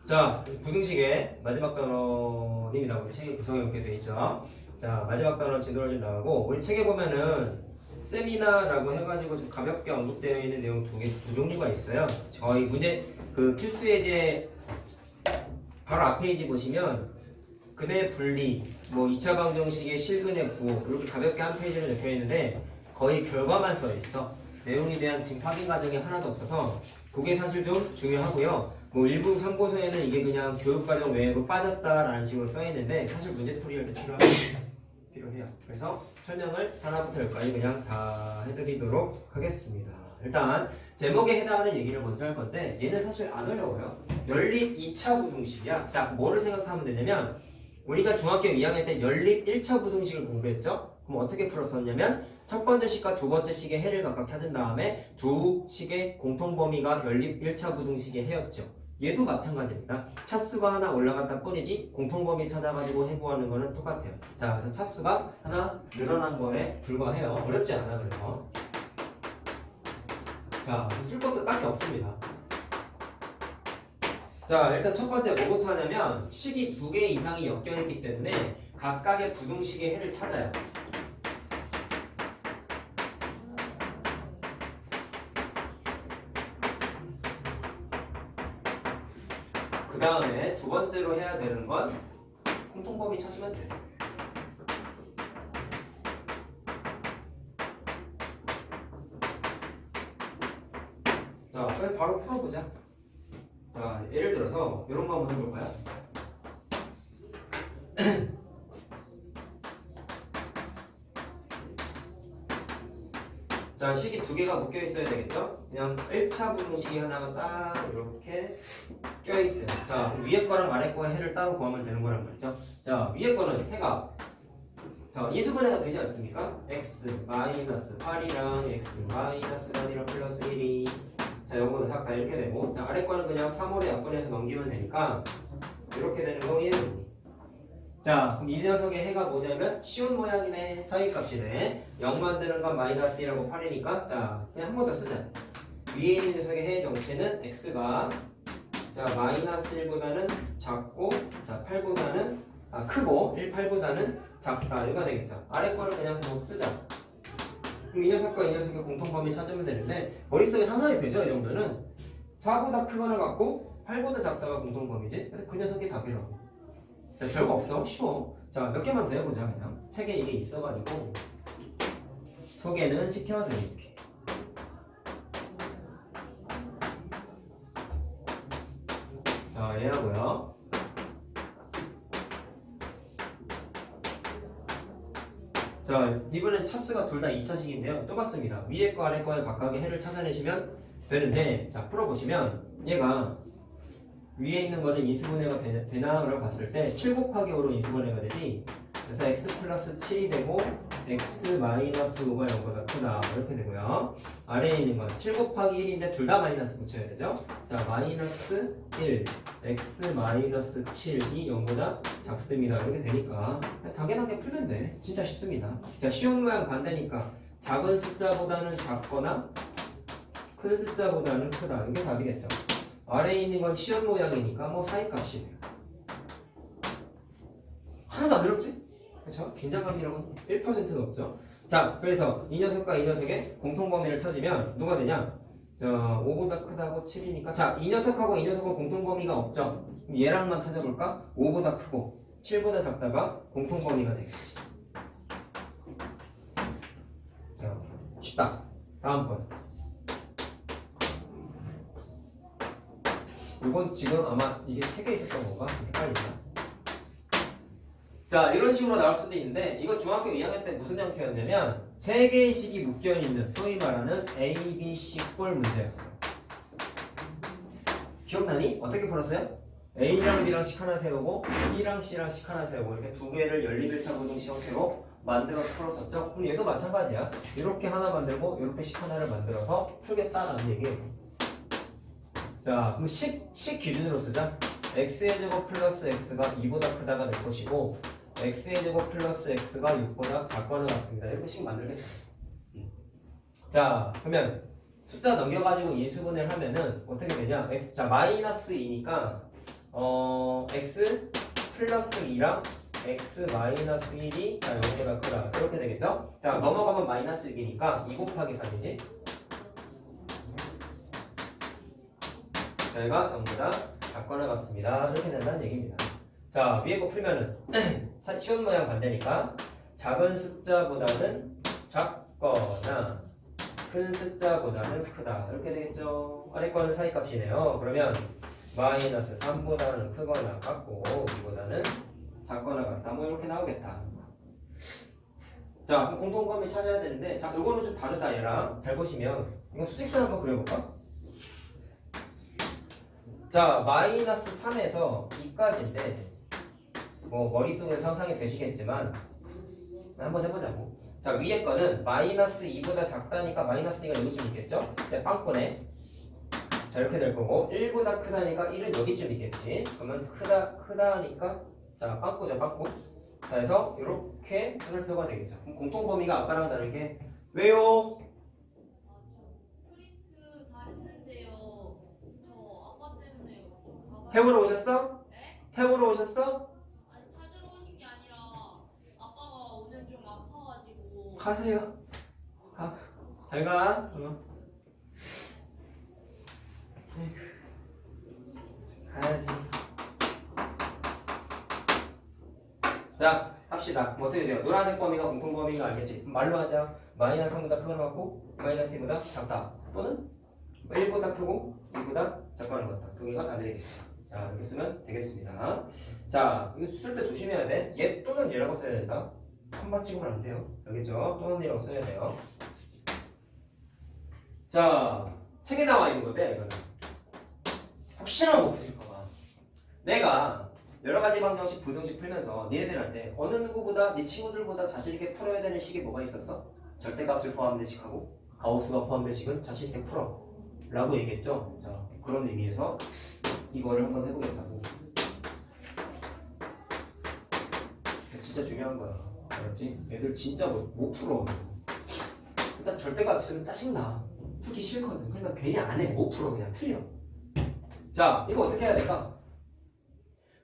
자, 부등식의 마지막 단원입니다. 우리 책에 구성해 놓게 돼 있죠. 자, 마지막 단원 진도를 좀 나가고 우리 책에 보면은 세미나라고 해가지고 좀 가볍게 언급되어 있는 내용 두 종류가 있어요. 저희 문제 그 필수 예제 바로 앞 페이지 보시면 근의 분리, 뭐 2차 방정식의 실근의 구호 이렇게 가볍게 한 페이지로 적혀 있는데 거의 결과만 써 있어. 내용에 대한 지금 확인 과정이 하나도 없어서 그게 사실 좀 중요하고요. 뭐 일부 참고서에는 이게 그냥 교육과정 외에도 빠졌다라는 식으로 써 있는데 사실 문제풀이할 때 필요해요. 그래서 설명을 하나부터 열까지 그냥 다 해드리도록 하겠습니다. 일단 제목에 해당하는 얘기를 먼저 할 건데 얘는 사실 안 어려워요. 연립 2차 부등식이야. 자, 뭐를 생각하면 되냐면 우리가 중학교 2학년 때 연립 1차 부등식을 공부했죠? 그럼 어떻게 풀었었냐면 첫 번째 식과 두 번째 식의 해를 각각 찾은 다음에 두 식의 공통범위가 연립 1차 부등식의 해였죠. 얘도 마찬가지입니다. 차수가 하나 올라갔다 뿐이지 공통범위 찾아가지고 해부하는 거는 똑같아요. 자, 그래서 차수가 하나 늘어난 거에 불과해요. 어렵지 않아 그래서. 자, 쓸 것도 딱히 없습니다. 자, 일단 첫 번째 뭐부터 하냐면 식이 두 개 이상이 엮여있기 때문에 각각의 부등식의 해를 찾아요. 그 다음에 두 번째로 해야 되는 건 공통범위 찾으면 돼요. 자, 그럼 바로 풀어보자. 자, 예를 들어서 이런 거 한번 해볼까요? 자, 식이 두 개가 묶여 있어야 되겠죠? 그냥 1차 부등식이 하나가 딱 이렇게 껴 있어요. 자, 위에 거랑 아래 거의 해를 따로 구하면 되는 거란 말이죠. 자, 위에 거는 해가 자, 인수분해가 되지 않습니까? x 마이너스 8이랑 x 마이너스 1이랑 플러스 1이 자, 요거는 다 이렇게 되고 자, 아래 거는 그냥 3홀에 약분해서 넘기면 되니까 이렇게 되는 거 이해는. 자, 그럼 이 녀석의 해가 뭐냐면 쉬운 모양이네. 서희값이네. 0 만드는 건 마이너스 1하고 8이니까 자, 그냥 한 번 더 쓰자. 위에 있는 녀석의 해의 정체는 x가 자, 마이너스 1보다는 작고 자, 8보다는 크고 1, 8보다는 작다. 이거가 되겠죠. 아래 거는 그냥 뭐 쓰자. 그럼 이 녀석과 이 녀석의 공통범위 찾으면 되는데 머릿속에 상상이 되죠? 이 정도는 4보다 크거나 같고 8보다 작다가 공통범위지. 그래서 그 녀석이 답이라고. 자, 별거 없어. 쉬워. 자, 몇 개만 더 해보자. 그냥 책에 이게 있어가지고 소개는 시켜드릴게. 자, 얘하고요. 자, 이번엔 차수가 둘 다 2차식인데요. 똑같습니다. 위에 거 아래 거에 각각의 해를 찾아내시면 되는데 자, 풀어보시면 얘가 위에 있는 거는 인수분해가 되나라고 봤을 때 7 곱하기 5로 인수분해가 되지. 그래서 x 플러스 7이 되고 x 마이너스 5가 0보다 크다 이렇게 되고요. 아래에 있는 건 7 곱하기 1인데 둘 다 마이너스 붙여야 되죠. 자, 마이너스 1 x 마이너스 7이 0보다 작습니다. 이렇게 되니까 당연하게 풀면 돼. 진짜 쉽습니다. 자, 쉬운 모양 반대니까 작은 숫자보다는 작거나 큰 숫자보다는 크다. 이게 답이겠죠. 아래에 있는 건 시험 모양이니까 뭐 사이값이 돼요. 하나도 안 어렵지? 그렇죠? 긴장감이라고는 1%도 없죠. 자, 그래서 이 녀석과 이 녀석의 공통범위를 찾으면 누가 되냐? 5보다 크다고 7이니까 자, 이 녀석하고 이 녀석은 공통범위가 없죠. 얘랑만 찾아볼까? 5보다 크고 7보다 작다가 공통범위가 되겠지. 자, 쉽다. 다음 번. 이건 지금 아마 이게 책에 있었던 건가? 헷갈린다. 자, 이런 식으로 나올 수도 있는데 이거 중학교 2학년 때 무슨 형태였냐면 세 개의 식이 묶여있는 소위 말하는 A, B, C꼴 문제였어. 기억나니? 어떻게 풀었어요? A랑 B랑 식 하나 세우고 B랑 C랑 식 하나 세우고 이렇게 두 개를 연립 1차 부등식 형태로 만들어서 풀었었죠? 그럼 얘도 마찬가지야. 이렇게 하나 만들고 이렇게 식 하나를 만들어서 풀겠다라는 얘기예요. 자, 그럼 식 기준으로 쓰자. x의 제곱 플러스 x가 2보다 크다가 될 것이고 x의 제곱 플러스 x가 6보다 작거나 같습니다. 이렇게 식 만들겠다. 자, 그러면 숫자 넘겨가지고 인수분해를 하면은 어떻게 되냐? x 자 마이너스 2니까 x 플러스 2랑 x 마이너스 1이 자 0보다 크다 이렇게 되겠죠? 자 넘어가면 마이너스 6이니까 2 곱하기 3이지 저희가 0보다 작거나 같습니다 이렇게 된다는 얘기입니다. 자 위에 거 풀면은 쉬운 모양 반대니까 작은 숫자보다는 작거나 큰 숫자보다는 크다 이렇게 되겠죠. 아래 거는 사이값이네요. 그러면 마이너스 3보다는 크거나 같고 2보다는 작거나 같다 뭐 이렇게 나오겠다. 자 그럼 공통범위 찾아야 되는데 자 요거는 좀 다르다 얘랑 잘 보시면 이거 수직선 한번 그려볼까? 자 마이너스 3에서 2까지인데 뭐 머릿속에 상상이 되시겠지만 한번 해보자고. 자 위에 거는 마이너스 2보다 작다니까 마이너스 2가 여기쯤 있겠죠? 네, 빵꾸네. 자 이렇게 될 거고 1보다 크다니까 1은 여기쯤 있겠지. 그러면 크다 하니까 자 빵꾸죠 빵꾸. 자 그래서 이렇게 화살표가 되겠죠. 그럼 공통범위가 아까랑 다르게 왜요? 프린트 다 했는데요. 저 아빠 때문에요. 가봐요. 태우러 오셨어? 네? 태우러 오셨어? 아니 찾으러 오신 게 아니라 아빠가 오늘 좀 아파가지고. 가세요. 가. 잘 가. 가야지. 자, 합시다. 뭐 어떻게 돼요? 노란색 범위가 공통범위가 알겠지? 말로 하자. 마이너스 3보다 크거나 같고 마이너스 2보다 작다. 또는 1보다 크고 2보다 작거나 같다. 두 개가 다 되겠죠. 자, 이렇게 쓰면 되겠습니다. 자, 이거 쓸 때 조심해야 돼. 얘 또는 얘라고 써야 된다. 한번 찍으면 안 돼요. 알겠죠? 또는 얘라고 써야 돼요. 자, 책에 나와 있는 건데 이거는 혹시나 못 풀릴까봐 내가 여러 가지 방정식 부등식 풀면서 니네들한테 어느 누구보다 네 친구들보다 자신 있게 풀어야 되는 식이 뭐가 있었어? 절대값을 포함된 식하고 가우스가 포함된 식은 자신 있게 풀어 라고 얘기했죠. 자 그런 의미에서 이거를 한번 해보겠다고. 진짜 중요한 거야. 알았지? 애들 진짜 못 풀어. 일단 절대값 있으면 짜증나. 풀기 싫거든. 그러니까 괜히 안 해. 못 풀어. 그냥 틀려. 자 이거 어떻게 해야 될까?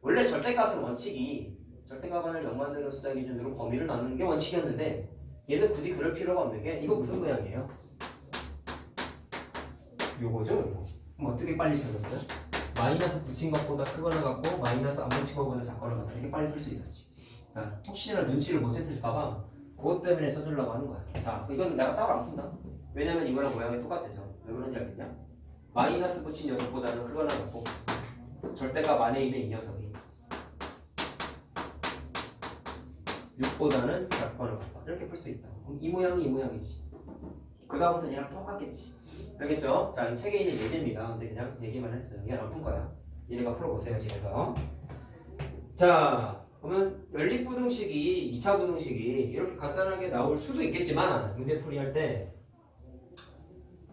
원래 절대값은 원칙이 절대값을 0 만드는 숫자 기준으로 범위를 나누는 게 원칙이었는데 얘는 굳이 그럴 필요가 없는 게 이거 무슨 모양이에요? 요거죠? 요거. 그럼 어떻게 빨리 찾았어요? 마이너스 붙인 것보다 크거나 같고 마이너스 안 붙인 것보다 작거나 같다. 이렇게 빨리 풀 수 있었지. 자 혹시나 눈치를 못 챘을까봐 그것 때문에 써주려고 하는 거야. 자 이건 내가 따로 안 푼다. 왜냐면 이거랑 모양이 똑같아서. 왜 그런지 알겠냐? 마이너스 붙인 녀석보다는 크거나 같고 절대값 안에 있는 이 녀석이 6보다는 작거나 같다. 이렇게 풀 수 있다. 그럼 이 모양이 이 모양이지. 그 다음부터는 얘랑 똑같겠지. 알겠죠? 자, 이 책에 있는 예제입니다. 근데 그냥 얘기만 했어요. 얘는 안 푼 거야. 얘네가 풀어보세요, 집에서. 자, 그러면 연립부등식이 2차 부등식이 이렇게 간단하게 나올 수도 있겠지만 문제풀이 할 때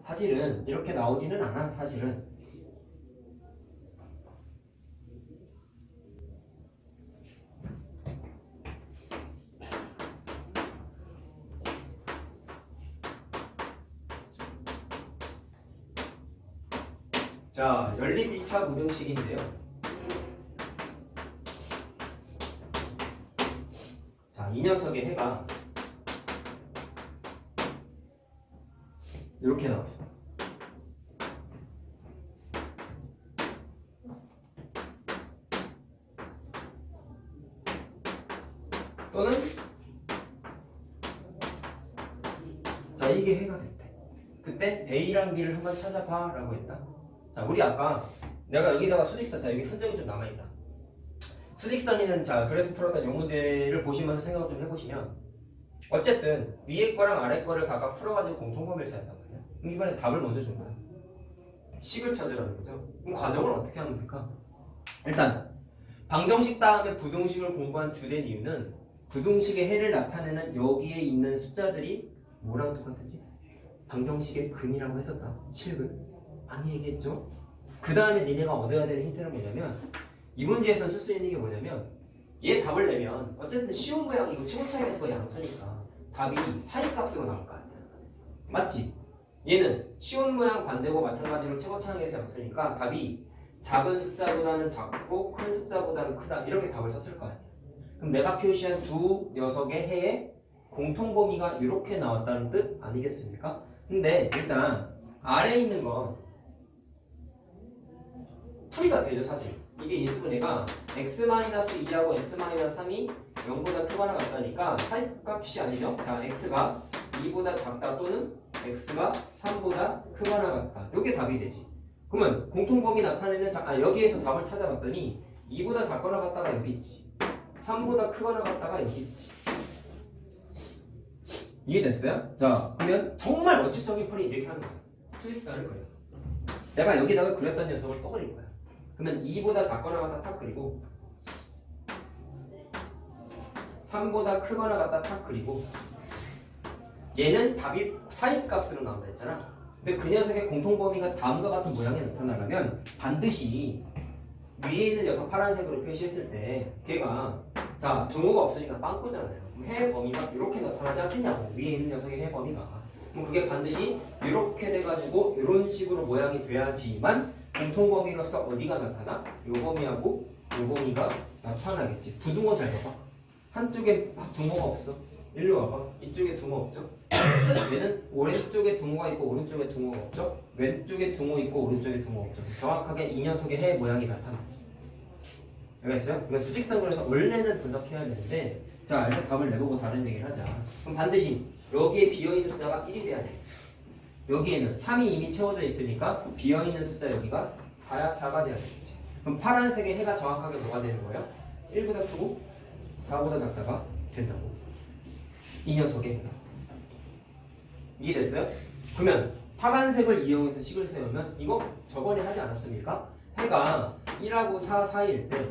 사실은 이렇게 나오지는 않아. 사실은. 자, 연립 2차 부등식인데요. 자, 이 녀석의 해가 이렇게 나왔어. 또는 자, 이게 해가 됐대. 그때 A랑 B를 한번 찾아봐 라고 했다. 자, 우리 아까 내가 여기다가 수직선, 자 여기 흔적이 좀 남아있다. 수직선이는 자 그래서 풀었던 요 문제를 보시면서 생각을 좀 해보시면 어쨌든 위에 거랑 아래 거를 각각 풀어가지고 공통범위를 찾았단 말이야. 그럼 이번에 답을 먼저 준 거야. 식을 찾으라는 거죠. 그럼 과정을 어떻게 하면 될까? 일단 방정식 다음에 부등식을 공부한 주된 이유는 부등식의 해를 나타내는 여기에 있는 숫자들이 뭐랑 똑같았지? 방정식의 근이라고 했었다. 실근. 많이 얘기했죠? 그 다음에 니네가 얻어야 되는 힌트는 뭐냐면 이 문제에서 쓸 수 있는 게 뭐냐면 얘 답을 내면 어쨌든 쉬운 모양이고 최고차이에서 거의 안 쓰니까 답이 사이값으로 나올 거 아니야. 맞지? 얘는 쉬운 모양 반대고 마찬가지로 최고차이에서 안 쓰니까 답이 작은 숫자보다는 작고 큰 숫자보다는 크다 이렇게 답을 썼을 거 아니야. 그럼 내가 표시한 두 녀석의 해에 공통 범위가 이렇게 나왔다는 뜻 아니겠습니까? 근데 일단 아래에 있는 건 풀이가 되죠 사실. 이게 인수분해가 x-2하고 x-3이 0보다 크거나 같다니까 차이값이 아니죠. 자, x가 2보다 작다 또는 x가 3보다 크거나 같다. 이게 답이 되지. 그러면 공통범위 나타내는 여기에서 답을 찾아봤더니 2보다 작거나 같다가 여기 있지. 3보다 크거나 같다가 여기 있지. 이해됐어요? 자, 그러면 정말 원칙적인 풀이 이렇게 하는 거야. 수직선을 그려. 내가 여기다가 그렸던 녀석을 또 그릴 거야. 그러면 2보다 작거나 같다 탁 그리고 3보다 크거나 같다 탁 그리고 얘는 답이 사이값으로 나온다 했잖아. 근데 그 녀석의 공통범위가 다음과 같은 모양이 나타나려면 반드시 위에 있는 녀석 파란색으로 표시했을 때 걔가 자 등호가 없으니까 빵꾸잖아요. 그럼 해 범위가 이렇게 나타나지 않겠냐고. 위에 있는 녀석의 해 범위가. 그럼 그게 반드시 이렇게 돼가지고 이런 식으로 모양이 돼야지만 공통범위로서 어디가 나타나? 요 범위하고 요 범위가 나타나겠지. 부등호 잘 봐봐. 한쪽에 등호가 없어. 일로 와봐. 이쪽에 등호 없죠? 얘는 오른쪽에 등호가 있고 오른쪽에 등호가 없죠? 왼쪽에 등호 있고 오른쪽에 등호 없죠? 정확하게 이 녀석의 해 모양이 나타나지. 알겠어요? 그러니까 수직선 그래서 원래는 분석해야 되는데 자 일단 답을 내보고 다른 얘기를 하자. 그럼 반드시 여기에 비어있는 숫자가 1이 돼야 되겠지. 여기에는 3이 이미 채워져 있으니까 비어있는 숫자 여기가 4가 돼야 되겠지. 그럼 파란색의 해가 정확하게 뭐가 되는 거예요? 1보다 크고 4보다 작다가 된다고. 이 녀석의 해가. 이해됐어요? 그러면 파란색을 이용해서 식을 세우면 이거 저번에 하지 않았습니까? 해가 1하고 4 사이일 때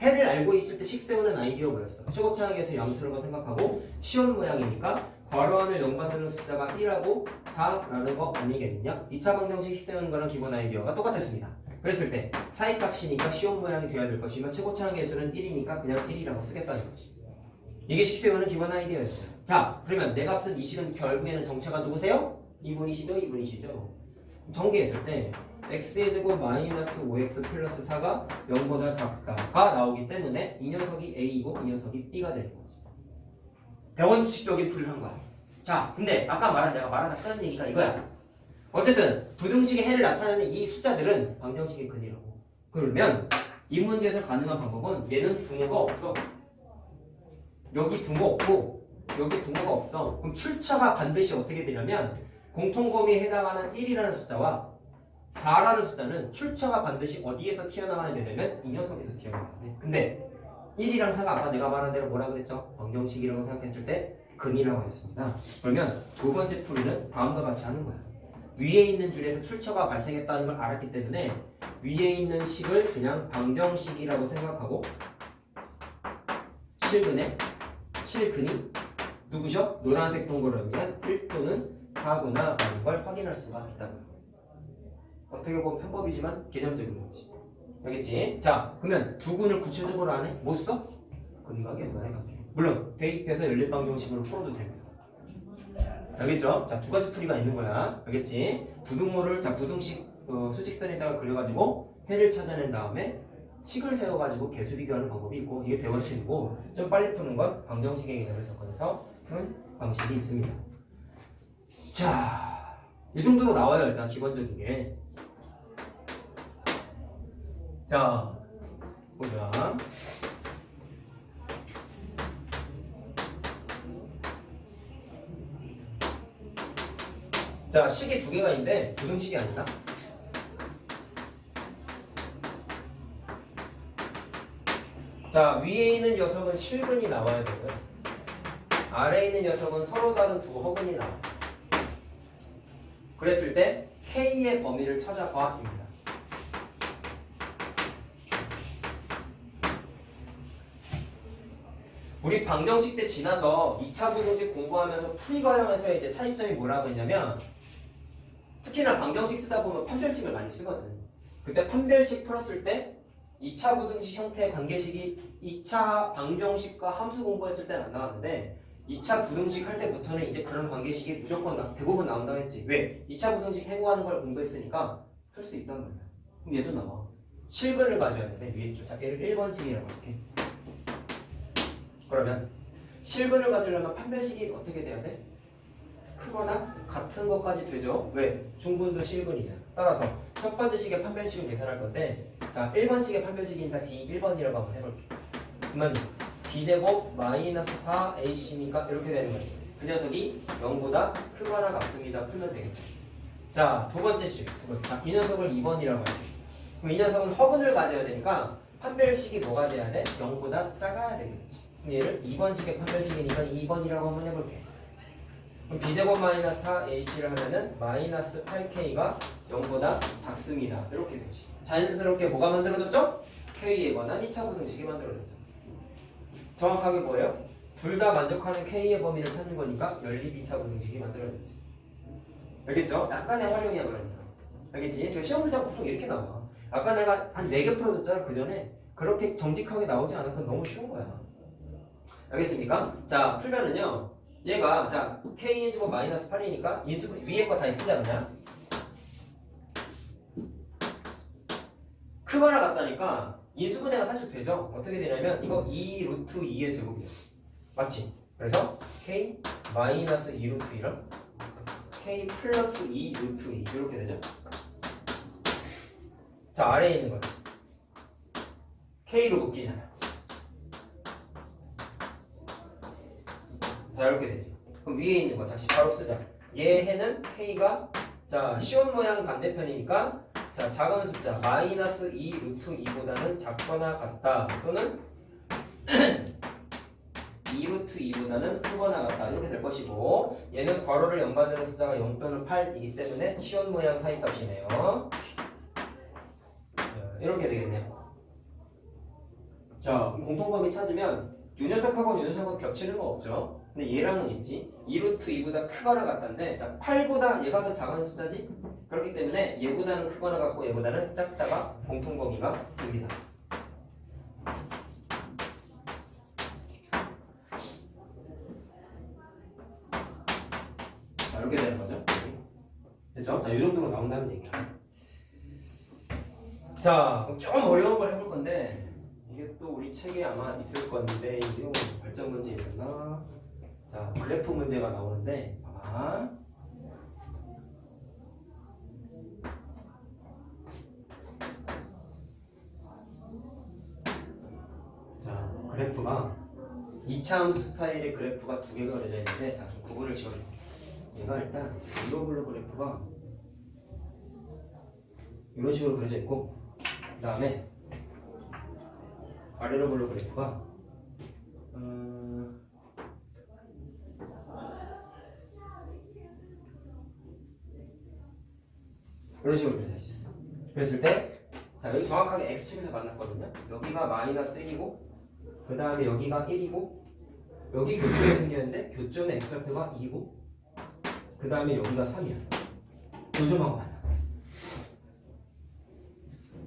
해를 알고 있을 때 식 세우는 아이디어 뭐였어? 최고차항에서 양수를 거 생각하고 시험 모양이니까 괄호 안을 0 만드는 숫자가 1하고 4라는 거 아니겠느냐? 2차 방정식 식 세우는 거랑 기본 아이디어가 똑같았습니다. 그랬을 때 사이값이니까 시험 모양이 돼야 될 것이면 최고차항 계수는 1이니까 그냥 1이라고 쓰겠다는 거지. 이게 식 세우는 기본 아이디어였죠. 자, 그러면 내가 쓴 이 식은 결국에는 정체가 누구세요? 2분이시죠? 2분이시죠? 전개했을 때 x의 제곱 마이너스 5x 플러스 4가 0보다 작다가 나오기 때문에 이 녀석이 a이고 이 녀석이 b가 되는 거지. 대원칙적인 풀이를 한 거야. 자, 근데 아까 내가 말하다 끝난 얘기가 이거야. 어쨌든 부등식의 해를 나타내는 이 숫자들은 방정식의 근이라고. 그러면 이 문제에서 가능한 방법은 얘는 등호가 없어. 여기 등호 없고 여기 등호가 없어. 그럼 출처가 반드시 어떻게 되냐면 공통범위에 해당하는 1이라는 숫자와 4라는 숫자는 출처가 반드시 어디에서 튀어나와야 되냐면 이 녀석에서 튀어나와야 돼. 근데 1이랑 4가 아까 내가 말한 대로 뭐라 그랬죠? 방정식이라고 생각했을 때 근이라고 했습니다. 그러면 두 번째 풀이는 다음과 같이 하는 거야. 위에 있는 줄에서 출처가 발생했다는 걸 알았기 때문에 위에 있는 식을 그냥 방정식이라고 생각하고 실근이 누구죠? 노란색 동그라미면 1 또는 4구나 라는 걸 확인할 수가 있다고요. 어떻게 보면 편법이지만 개념적인 거지. 알겠지? 자, 그러면 두근을 구체적으로 안 해? 못 써? 근과 계수가 해갈게. 물론 대입해서 연립방정식으로 풀어도 됩니다. 알겠죠? 자, 두 가지 풀이가 있는 거야. 알겠지? 부등호를 부등식 수직선에다가 그려가지고 해를 찾아낸 다음에 식을 세워가지고 개수 비교하는 방법이 있고 이게 대원칙이고 좀 빨리 푸는 건 방정식의 개념을 접근해서 푸는 방식이 있습니다. 자, 이 정도로 나와요. 일단 기본적인 게. 자, 보자. 자, 식이 두 개가 있는데 부등식이 아니라 자, 위에 있는 녀석은 실근이 나와야 되고요. 아래에 있는 녀석은 서로 다른 두 허근이 나와요. 그랬을 때 K의 범위를 찾아봐입니다. 우리 방정식 때 지나서 2차 부등식 공부하면서 풀이 과정에서 이제 차이점이 뭐라고 했냐면 특히나 방정식 쓰다 보면 판별식을 많이 쓰거든. 그때 판별식 풀었을 때 2차 부등식 형태의 관계식이 2차 방정식과 함수 공부했을 때는 안 나왔는데 2차 부등식 할 때부터는 이제 그런 관계식이 무조건 대부분 나온다고 했지. 왜? 2차 부등식 해고하는 걸 공부했으니까 풀 수 있단 말이야. 그럼 얘도 나와. 실근을 가져야 되는데 위에 줄. 자, 얘를 1번식이라고 할게. 그러면 실근을 가지려면 판별식이 어떻게 돼야 돼? 크거나 같은 것까지 되죠. 왜? 중분도 실근이잖아. 따라서 첫 번째 식의 판별식을 계산할 건데, 자, 1번식의 판별식이니까 D1번이라고 한번 해볼게. 그러면 D제곱 마이너스 4AC니까 이렇게 되는 거지. 그 녀석이 0보다 크거나 같습니다. 풀면 되겠죠. 자, 두 번째 식. 자, 이 녀석을 2번이라고 할게. 그럼 이 녀석은 허근을 가져야 되니까 판별식이 뭐가 돼야 돼? 0보다 작아야 되겠지. 그럼 얘를 2번식의 판별식이니까 2번이라고 한번 해볼게. 그럼 B제곱 마이너스 4AC를 하면은 마이너스 8K가 0보다 작습니다. 이렇게 되지. 자연스럽게 뭐가 만들어졌죠? K에 관한 2차 부등식이 만들어졌죠. 정확하게 뭐예요? 둘 다 만족하는 K의 범위를 찾는 거니까 연립 2차 부등식이 만들어졌지. 알겠죠? 약간의 활용이야 그러니까. 알겠지? 저 시험 문제가 보통 이렇게 나와. 아까 내가 한 4개 풀어줬잖아 그 전에. 그렇게 정직하게 나오지 않아. 그건 너무 쉬운 거야. 알겠습니까? 자, 풀면은요. 얘가 자 K의 제곱 마이너스 8이니까 인수분 위에 거 다 쓰자 그냥. 크거나 같다니까 인수분해가 사실 되죠. 어떻게 되냐면 이거 2 루트 2의 제곱이죠. 맞지? 그래서 K 마이너스 2 루트 1을 K 플러스 2 루트 2 이렇게 되죠. 자, 아래에 있는 거 K로 묶이잖아. 자, 이렇게 되지. 그럼 위에 있는 거 자, 바로 쓰자. 얘는 K가 자 시온 모양 반대편이니까 자 작은 숫자 마이너스 2 루트 2보다는 작거나 같다 또는 2 루트 2보다는 크거나 같다 이렇게 될 것이고 얘는 괄호를 연받는 숫자가 0 또는 8이기 때문에 시온 모양 사이값이네요. 이렇게 되겠네요. 자, 공통범위 찾으면 요 녀석하고 요 녀석하고 겹치는 거 없죠. 근데 얘랑은 있지. 2 루트 2보다 크거나 같다인데 자 8보다 얘가 더 작은 숫자지. 그렇기 때문에 얘보다는 크거나 같고 얘보다는 작다가 공통범위가 됩니다. 자, 이렇게 되는 거죠. 됐죠? 자, 이 정도로 나온다는 얘기야. 자, 그럼 좀 어려운 걸 해볼 건데 이게 또 우리 책에 아마 있을 건데 이거 발전 문제 있었나? 자, 그래프 문제가 나오는데 봐봐. 자, 그래프가 2차 함수 스타일의 그래프가 두 개가 그려져 있는데 자, 좀 구분을 지어줄게. 얘가 일단 블로블로 그래프가 이런 식으로 그려져 있고 그 다음에 아래로 블로 그래프가 이런 식으로 그려져 있었어. 그랬을 때 자, 여기 정확하게 X축에서 만났거든요. 여기가 마이너스 1이고 그 다음에 여기가 1이고 여기 교점이 생겼는데 교점의 X좌표가 2고 그 다음에 여기가 3이야. 교점하고 만나.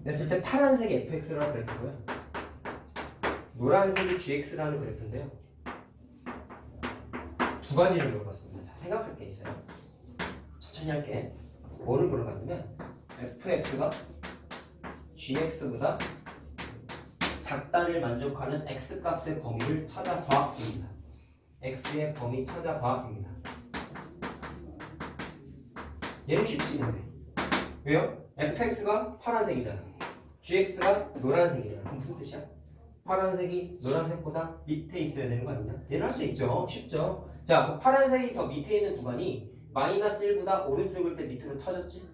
됐을 때 파란색이 fx라는 그래프고요. 노란색이 gx라는 그래프인데요. 두 가지를 물어봤습니다. 자, 생각할 게 있어요. 천천히 할게. 뭐를 물어봤냐면 fx가 gx보다 작다를 만족하는 x값의 범위를 찾아봐입니다. x의 범위 찾아봐입니다. 얘는 쉽지 근데. 왜요? fx가 파란색이잖아. gx가 노란색이잖아. 무슨 뜻이야? 파란색이 노란색보다 밑에 있어야 되는 거 아니냐? 얘는 할 수 있죠. 쉽죠. 자, 그 파란색이 더 밑에 있는 구간이 마이너스 1보다 오른쪽일 때 밑으로 터졌지?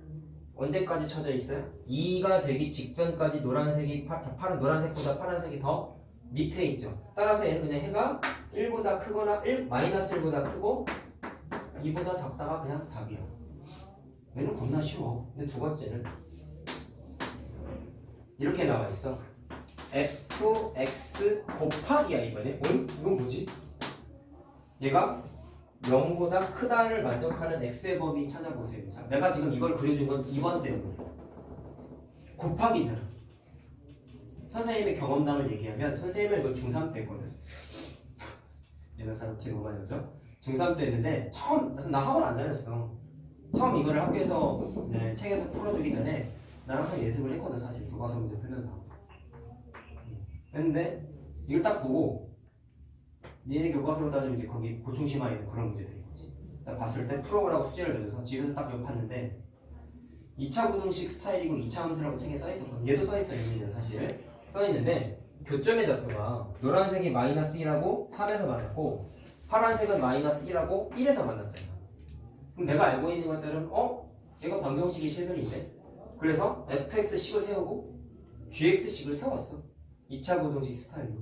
언제까지 쳐져 있어요? 2가 되기 직전까지 노란색이 파란 노란색보다 파란색이 더 밑에 있죠. 따라서 얘는 그냥 해가 1보다 크거나 마이너스 1보다 크고 2보다 작다가 그냥 답이야. 얘는 겁나 쉬워. 근데 두 번째는 이렇게 나와 있어. fx 곱하기야 이번에. 이건 뭐지? 얘가 0보다 크다를 만족하는 x의 범위 찾아보세요. 자, 내가 지금 이걸 그려준 건 2번 때문에 곱하기잖아. 선생님의 경험담을 얘기하면 선생님은 이걸 중3 때 했거든. 옛날 사람 티 너무 많이 나죠? 중3 때 했는데 처음 나 학원 안 다녔어. 처음 이거를 학교에서 책에서 풀어주기 전에 나랑 항상 예습을 했거든 사실 교과서 문제 풀면서. 했는데 이걸 딱 보고 니네 교과서로 따지면 이제 거기 보충심화 있는 그런 문제들인 거지. 딱 봤을 때 풀어보라고 수제를 내줘서 집에서 딱 이거 봤는데 2차 부등식 스타일이고 2차 함수라고 책에 써있었거든. 얘도 써있어요. 얘는 사실 써있는데 교점의 좌표가 노란색이 마이너스 1하고 3에서 만났고 파란색은 마이너스 1하고 1에서 만났잖아. 그럼 내가 알고 있는 것들은 얘가 방정식이 실근인데 그래서 fx식을 세우고 gx식을 세웠어. 2차 부등식 스타일로.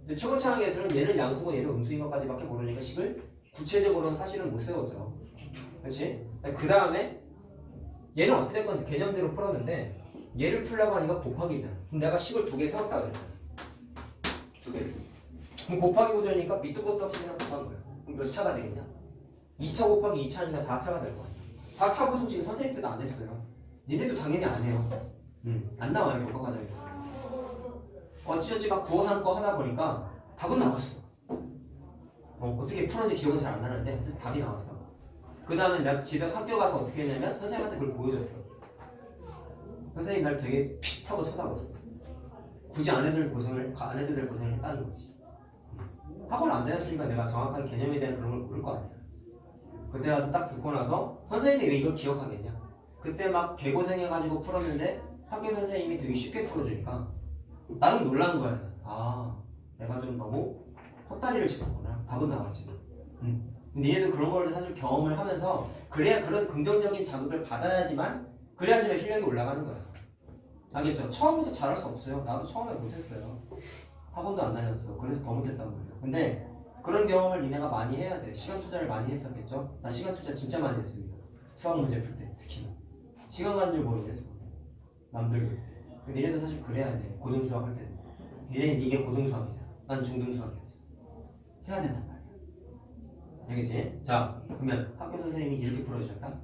근데 초고차항에서는 얘는 양수고 얘는 음수인 것까지밖에 모르니까 식을 구체적으로는 사실은 못 세웠죠. 그렇지? 그 다음에 얘는 어찌됐건 개념대로 풀었는데 얘를 풀려고 하니까 곱하기잖아. 그럼 내가 식을 2개 세웠다 그랬잖아. 2개를. 그럼 곱하기 구조니까 밑도 끝도 없이 그냥 곱한 거야. 그럼 몇 차가 되겠냐? 2차 곱하기 2차니까 4차가 될 거야. 4차 부등식 선생님 때도 안 했어요. 니네도 당연히 안 해요. 안 나와요 교과 과정에서. 어찌저찌 막 구워 삼고 하다 보니까 답은 나왔어. 어떻게 풀었는지 기억은 잘 안 나는데 어쨌든 답이 나왔어. 그 다음에 내가 집에 학교 가서 어떻게 했냐면 선생님한테 그걸 보여줬어. 선생님 날 되게 핏 하고 쳐다봤어. 굳이 안 해도 될 고생을 했다는 거지. 학원 안 다녔으니까 내가 정확하게 개념에 대한 그런 걸 모를 거 아니야. 그때 가서 딱 듣고 나서 선생님이 왜 이걸 기억하겠냐. 그때 막 개고생해가지고 풀었는데 학교 선생님이 되게 쉽게 풀어주니까 나름 놀란 거야. 아, 내가 좀 너무 헛다리를 짚었구나. 답은 나왔지. 니네도 그런 걸 사실 경험을 하면서 그래야 그런 긍정적인 자극을 받아야지만 그래야지만 실력이 올라가는 거야. 알겠죠? 처음부터 잘할 수 없어요. 나도 처음에 못했어요. 학원도 안 다녔어. 그래서 더 못했단 말이야. 근데 그런 경험을 니네가 많이 해야 돼. 시간 투자를 많이 했었겠죠? 나 시간 투자 진짜 많이 했습니다. 수학 문제 풀 때 특히나. 시간 가는 줄 모르겠어. 남들. 니네도 사실 그래야 돼. 고등수학 할 때는. 니네는 이게 고등수학이잖아. 난 중등수학이었어. 해야 된단 말이야. 알겠지? 자, 그러면 학교 선생님이 이렇게 풀어주셨다?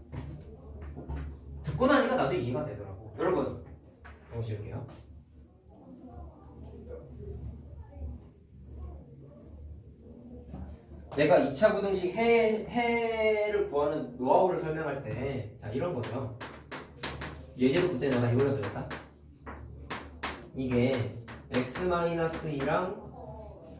듣고 나니까 나도 이해가 되더라고. 여러분, 보실게요. 내가 2차 부등식 해를 구하는 노하우를 설명할 때, 자, 이런 거죠. 예제로 그때 내가 이걸로 썼다. 이게 x-2랑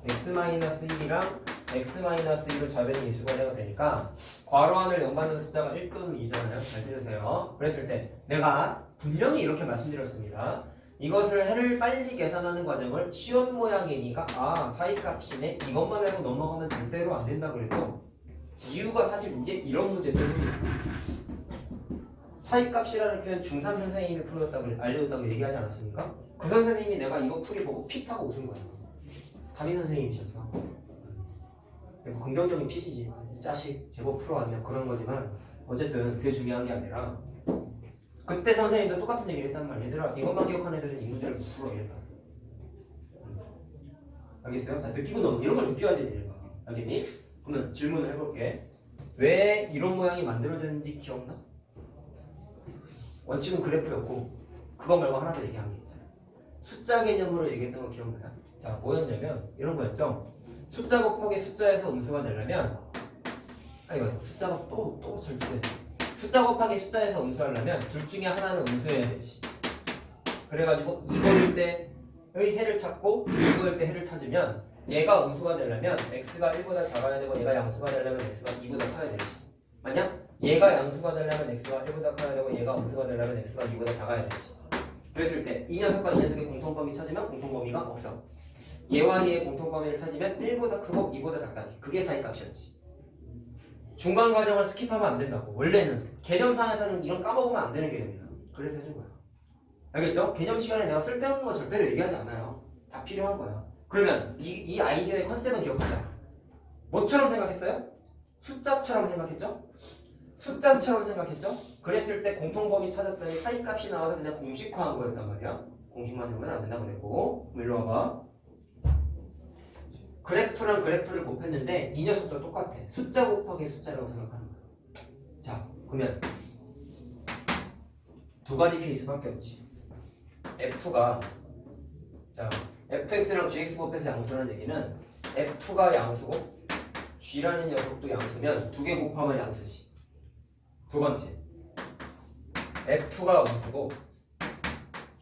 x-1이랑 x-1을 좌변의 인수관계가 되니까 괄호 안을 연받는 숫자가 1 또는 2잖아요. 잘 들으세요. 그랬을 때 내가 분명히 이렇게 말씀드렸습니다. 이것을 해를 빨리 계산하는 과정을 시옷 모양이니까 사이값이네 이것만 알고 넘어가면 절대로 안 된다 그랬죠. 이유가 사실 이제 이런 문제 때문이에요. 사이값이라는 표현 중3 선생님이 알려줬다고 얘기하지 않았습니까? 그 선생님이 내가 이거 풀이 보고 픽 하고 웃은 거야. 담임 선생님이셨어. 긍정적인 핏이지. 이 자식 제법 풀어왔네 그런 거지만 어쨌든 그게 중요한 게 아니라 그때 선생님도 똑같은 얘기를 했단 말이야. 얘들아 이것만 기억하는 애들은 이 문제를 못 풀어 이랬다. 알겠어요? 자 느끼고 넘 이런 걸 느껴야 되는 거야. 알겠니? 그러면 질문을 해볼게. 왜 이런 모양이 만들어졌는지 기억나? 원칙은 그래프였고 그거 말고 하나 더 얘기한 게 있잖아. 숫자 개념으로 얘기했던 거 기억나요? 자 뭐였냐면 이런 거였죠. 숫자 곱하기 숫자에서 음수가 되려면 숫자가 또 절제돼. 숫자 곱하기 숫자에서 음수하려면 둘 중에 하나는 음수해야 되지. 그래가지고 이거일 때의 해를 찾고 이거일 때 해를 찾으면 얘가 음수가 되려면 x가 1보다 작아야 되고 얘가 양수가 되려면 x가 2보다 커야 되지. 만약 얘가 양수가 되려면 x가 1보다 커야 되고 얘가 음수가 되려면 x가 2보다 작아야 되지. 그랬을 때 이 녀석과 이 녀석의 공통범위 찾으면 공통범위가 없어. 얘와 얘의 공통범위를 찾으면 1보다 크고 2보다 작다지. 그게 사이값이었지. 중간 과정을 스킵하면 안 된다고. 원래는 개념상에서는 이건 까먹으면 안 되는 개념이야. 그래서 해준 거야. 알겠죠? 개념 시간에 내가 쓸데없는 거 절대로 얘기하지 않아요. 다 필요한 거야. 그러면 이 아이디어의 컨셉은 기억하자. 뭐처럼 생각했어요? 숫자처럼 생각했죠? 숫자처럼 생각했죠? 그랬을 때 공통범위 찾았더니 사이값이 나와서 그냥 공식화한 거였단 말이야. 공식만 세우면 안 된다고 그랬고. 일로 와봐. 그래프랑 그래프를 곱했는데 이 녀석도 똑같아. 숫자 곱하기 숫자라고 생각하는 거야. 자, 그러면 두 가지 케이스밖에 없지. f가 fx랑 gx 곱해서 양수라는 얘기는 f가 양수고 g라는 녀석도 양수면 두 개 곱하면 양수지. 두 번째, f가 음수고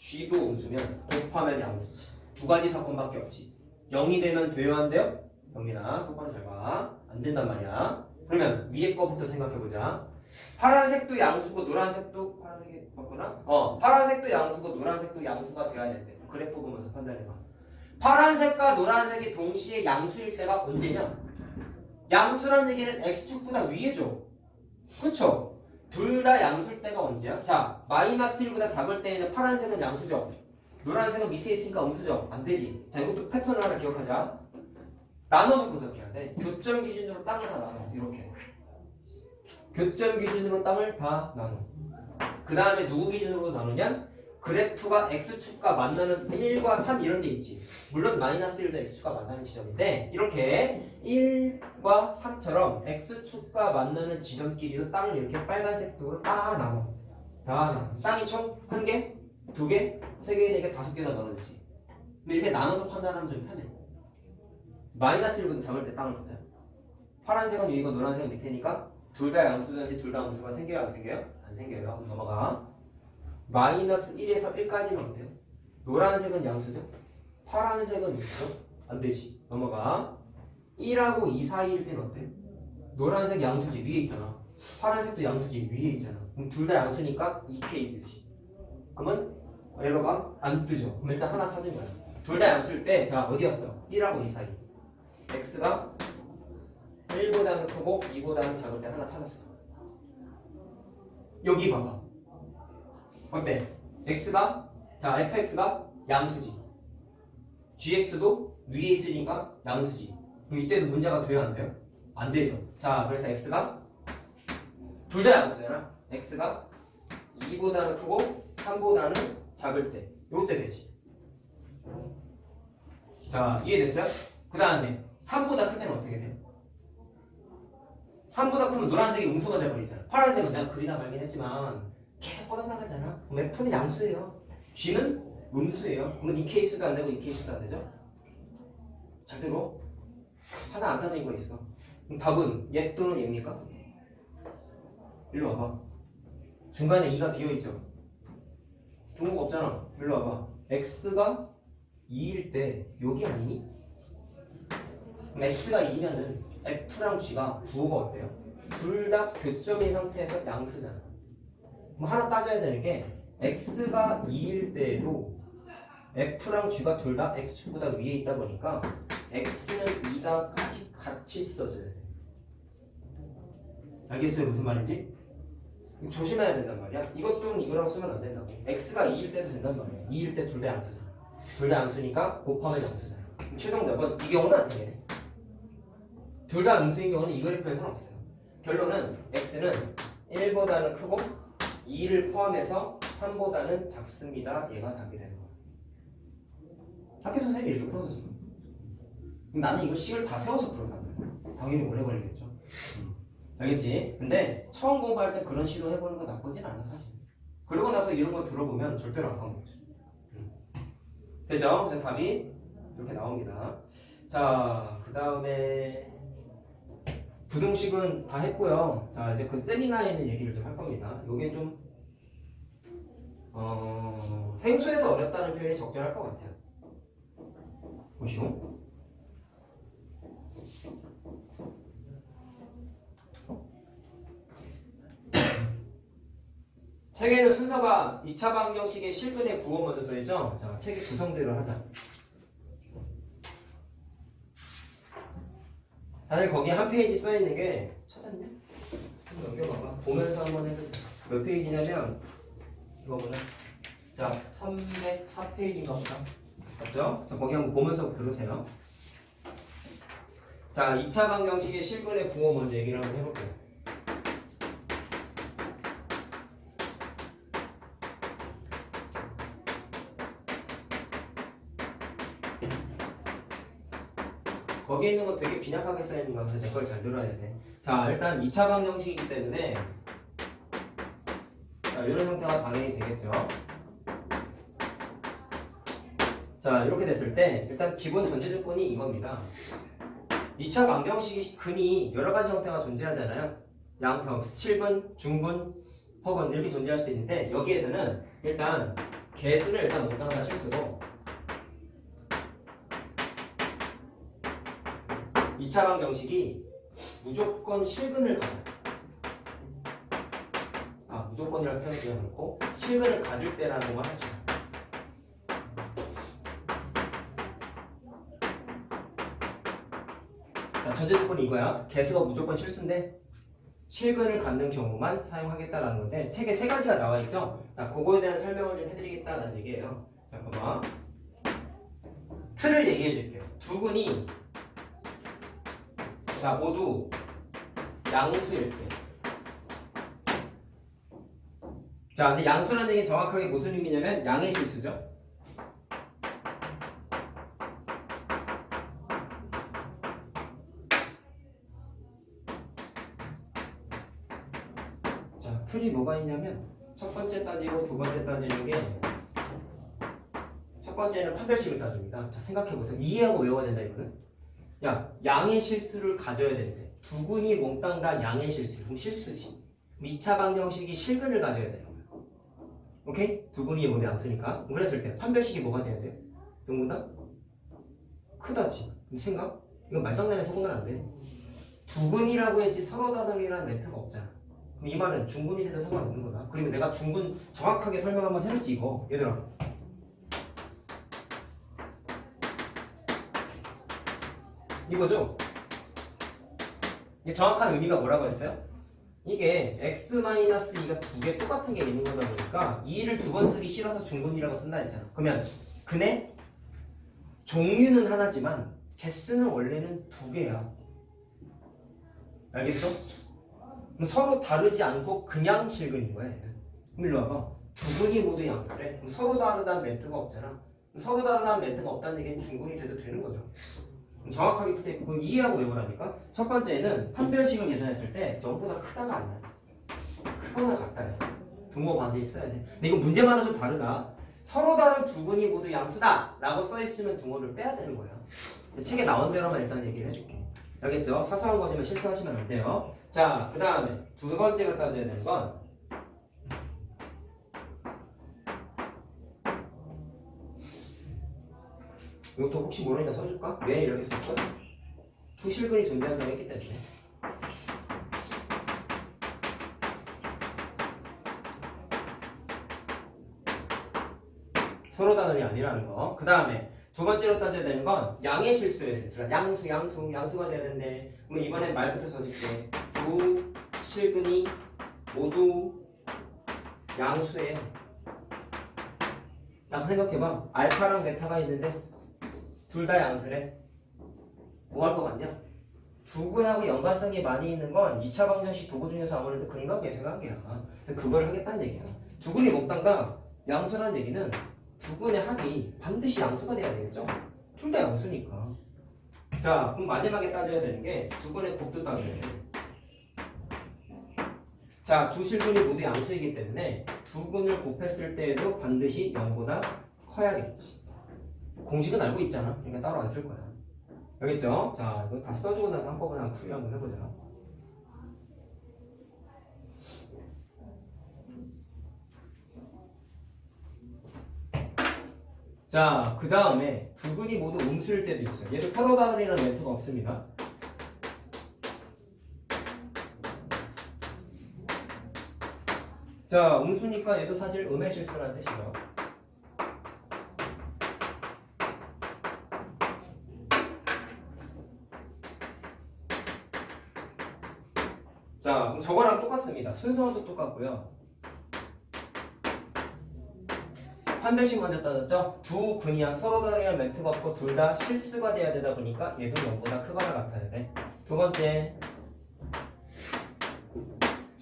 G도 음수면 곱하면 양수지. 두 가지 사건밖에 없지. 0이 되면 돼요, 안 돼요? 영민아, 똑바로 잘 봐. 안 된단 말이야. 그러면 위에 거부터 생각해보자. 파란색도 양수고 노란색도 파란색이 맞구나? 파란색도 양수고 노란색도 양수가 돼야 된대. 그래프 보면서 판단해봐. 파란색과 노란색이 동시에 양수일 때가 언제냐? 양수라는 얘기는 x축보다 위에죠. 그쵸? 둘 다 양수일 때가 언제야? 자, 마이너스 1보다 작을 때에는 파란색은 양수죠. 노란색은 밑에 있으니까 음수죠. 안 되지. 자, 이것도 패턴을 하나 기억하자. 나눠서 분석해야 돼. 교점 기준으로 땅을 다 나눠. 이렇게. 교점 기준으로 땅을 다 나눠. 그 다음에 누구 기준으로 나누냐? 그래프가 x축과 만나는 1과 3 이런 데 있지. 물론 마이너스 1도 x축과 만나는 지점인데 이렇게 1과 3처럼 x축과 만나는 지점끼리도 땅을 이렇게 빨간색으로 다 나눠. 다 나눠. 땅이 총 1개, 2개, 3개, 4개, 5개나 나눠지지. 근데 이렇게 나눠서 판단하면 좀 편해. 마이너스 1보다 작을 때 땅을 보자. 파란색은 위이고 노란색은 밑에니까 둘 다 양수든지 둘 다 음수가 생겨요, 안 생겨요? 안 생겨요. 한번 넘어가. 마이너스 1에서 1까지는 어때요? 노란색은 양수죠? 파란색은 음수죠? 안 되지. 넘어가. 1하고 2 사이일 때는 어때요? 노란색 양수지, 위에 있잖아. 파란색도 양수지, 위에 있잖아. 그럼 둘 다 양수니까 이 케이스지. 그러면 에러가 안 뜨죠. 그럼 일단 하나 찾은 거야. 둘 다 양수일 때, 자, 어디였어? 1하고 2 사이. x가 1보다는 크고 2보다는 작을 때 하나 찾았어. 여기 봐봐. 어때? x가, 자, fx가 양수지. gx도 위에 있으니까 양수지. 그럼 이때도 문제가 돼요, 안 돼요? 안 되죠. 자, 그래서 x가 둘 다 양수잖아. x가 2보다는 크고 3보다는 작을 때. 요때 되지. 자, 이해됐어요? 그 다음에 3보다 클 때는 어떻게 돼요? 3보다 크면 노란색이 음수가 돼버리잖아. 파란색은 내가 그리다 말긴 했지만 계속 뻗어나가잖아. 그럼 F는 양수예요. G는 음수예요. 그러면 이 케이스도 안 되고 이 케이스도 안 되죠? 잘 들어. 하나 안 따진 거 있어. 그럼 답은 얘 또는 얘입니까? 일로 와봐. 중간에 2가 비어있죠? 중국 없잖아. 일로 와봐. X가 2일 때 여기 아니니? 그럼 X가 2면은 F랑 G가 부호가 어때요? 둘 다 교점인 상태에서 양수잖아. 그럼 하나 따져야 되는 게 X가 2일 때에도 F랑 G가 둘 다 X축보다 위에 있다 보니까 X는 2가 같이 써줘야 돼. 알겠어요? 무슨 말인지? 조심해야 된단 말이야. 이것 또는 이거라고 쓰면 안 된다고. X가 2일 때도 된단 말이야. 2일 때 둘 다 양수잖아. 둘 다 양수니까 곱하면 양수잖아. 그럼 최종 답은 이 경우는 안 생기네. 둘 다 음수인 경우는 이 그래프에서는 없어요. 결론은 X는 1보다는 크고 2를 포함해서 3보다는 작습니다. 얘가 답이 되는 거야. 학교 선생님이 이렇게 풀어줬어. 그럼 나는 이걸 식을 다 세워서 풀었단 말이야. 당연히 오래 걸리겠죠. 알겠지? 근데 처음 공부할 때 그런 시도 해보는 건 나쁘진 않아 사실. 그러고 나서 이런 거 들어보면 절대로 안 까먹죠. 되죠? 이제 답이 이렇게 나옵니다. 자, 그 다음에 부등식은 다 했고요. 자, 이제 그 세미나에 있는 얘기를 좀 할 겁니다. 요게 좀 생소해서 어렵다는 표현이 적절할 것 같아요. 보시오. 책에는 순서가 2차 방정식의 실근의 구호 먼저 써있죠? 자, 책의 구성대로 하자. 다들 거기 한 페이지 써있는 게 찾았냐? 한번 넘겨봐봐. 보면서 한번 해도 돼. 몇 페이지냐면 이거 보자. 자, 304페이지인가 보다. 맞죠? 자, 거기 한번 보면서 들으세요. 자, 2차 방정식의 실근의 구호 먼저 얘기를 한번 해볼게요. 거기에 있는 거 되게 빈약하게 써있는 거 같아서 내 걸 잘 들어야 돼. 자, 일단 2차 방정식이기 때문에 자, 이런 형태가 당연히 되겠죠. 자, 이렇게 됐을 때 일단 기본 전제 조건이 이겁니다. 2차 방정식이 근이 여러 가지 형태가 존재하잖아요. 양평, 실근, 중근, 혹은 이렇게 존재할 수 있는데 여기에서는 일단 개수를 일단 몽땅 다 실수고 2차 방정식이 무조건 실근을 가져. 무조건이라고 표현하지 않고 실근을 가질 때라는 걸 하죠. 자, 전제 조건이 이거야. 개수가 무조건 실수인데 실근을 갖는 경우만 사용하겠다라는 건데 책에 세 가지가 나와 있죠. 자, 그거에 대한 설명을 좀 해드리겠다는 얘기예요. 자, 봐봐. 틀을 얘기해 줄게요. 두 근이 자 모두 양수일 때. 자, 근데 양수라는 얘기는 정확하게 무슨 의미냐면 양의 실수죠. 자, 틀이 뭐가 있냐면 첫 번째 따지고 두 번째 따지는 게 첫 번째는 판별식을 따집니다. 자, 생각해보세요. 이해하고 외워야 된다 이거는. 야, 양의 실수를 가져야 되는데 두 근이 몽땅 다 양의 실수. 그럼 실수지. 2차 방정식이 실근을 가져야 되는 거야. 오케이? 두 근이 모두 양수니까. 그랬을 때 판별식이 뭐가 돼야 돼요? 누구보다 크다지. 생각? 이거 말장난에 속으면 안 돼. 두 근이라고 했지 서로 다르리라는 멘트가 없잖아. 그럼 이 말은 중근이 돼도 상관없는 거다. 그리고 내가 중근 정확하게 설명 한번 해줬지 이거. 얘들아. 이거죠? 이게 정확한 의미가 뭐라고 했어요? 이게 x-2가 두 개 똑같은 게 있는 거다 보니까 2를 두 번 쓰기 싫어서 중근이라고 쓴다 했잖아. 그러면 근의 종류는 하나지만 개수는 원래는 두 개야. 알겠어? 그럼 서로 다르지 않고 그냥 실근인 거야. 얘는. 그럼 일로 와봐. 두 근이 모두 양수래. 그럼 서로 다르다는 멘트가 없잖아. 서로 다르다는 멘트가 없다는 얘기는 중근이 돼도 되는 거죠. 정확하게 그때 그거 이해하고 외우라니까. 첫 번째는 판별식을 계산했을 때 저것보다 크다가 아니야. 크거나 같다야. 등호 반드시 써야 돼. 근데 이거 문제마다 좀 다르다. 서로 다른 두 근이 모두 양수다 라고 써있으면 등호를 빼야 되는 거야. 책에 나온 대로만 일단 얘기를 해줄게. 알겠죠? 사소한 거지만 실수하시면 안 돼요. 자, 그 다음에 두 번째로 따져야 되는 건 이것도 혹시 모르니까 써줄까? 왜 이렇게 썼어? 두 실근이 존재한다고 했기 때문에. 서로 다른이 아니라는 거. 그 다음에 두 번째로 따져야 되는 건 양의 실수예요. 양수가 돼야 되는데 그럼 이번엔 말부터 써줄게. 두 실근이 모두 양수예요. 딱 생각해봐. 알파랑 베타가 있는데 둘 다 양수래. 뭐 할 것 같냐? 두 근하고 연관성이 많이 있는 건 2차 방정식 도구 중에서 아무래도 근각의 생각이야. 그걸 하겠다는 얘기야. 두 근이 몽땅 다 양수라는 얘기는 두 근의 합이 반드시 양수가 돼야 되겠죠? 둘 다 양수니까. 자, 그럼 마지막에 따져야 되는 게 두 근의 곱도 따져야 돼. 자, 두 실근이 모두 양수이기 때문에 두 근을 곱했을 때에도 반드시 0보다 커야겠지. 공식은 알고 있잖아. 그러니까 따로 안 쓸 거야. 알겠죠? 자, 이거 다 써주고 나서 한꺼번에 한번 풀이 한번 해보자. 자, 그 다음에 두 근이 모두 음수일 때도 있어요. 얘도 서로 다르리라는 멘트가 없습니다. 자, 음수니까 얘도 사실 음의 실수라는 뜻이죠. 자, 그럼 저거랑 똑같습니다. 순서도 똑같고요. 판별식 먼저 따졌죠? 두 근이야. 서로 다르면 멘트가 없고 둘 다 실수가 돼야 되다 보니까 얘도 0보다 크거나 같아야 돼. 두 번째.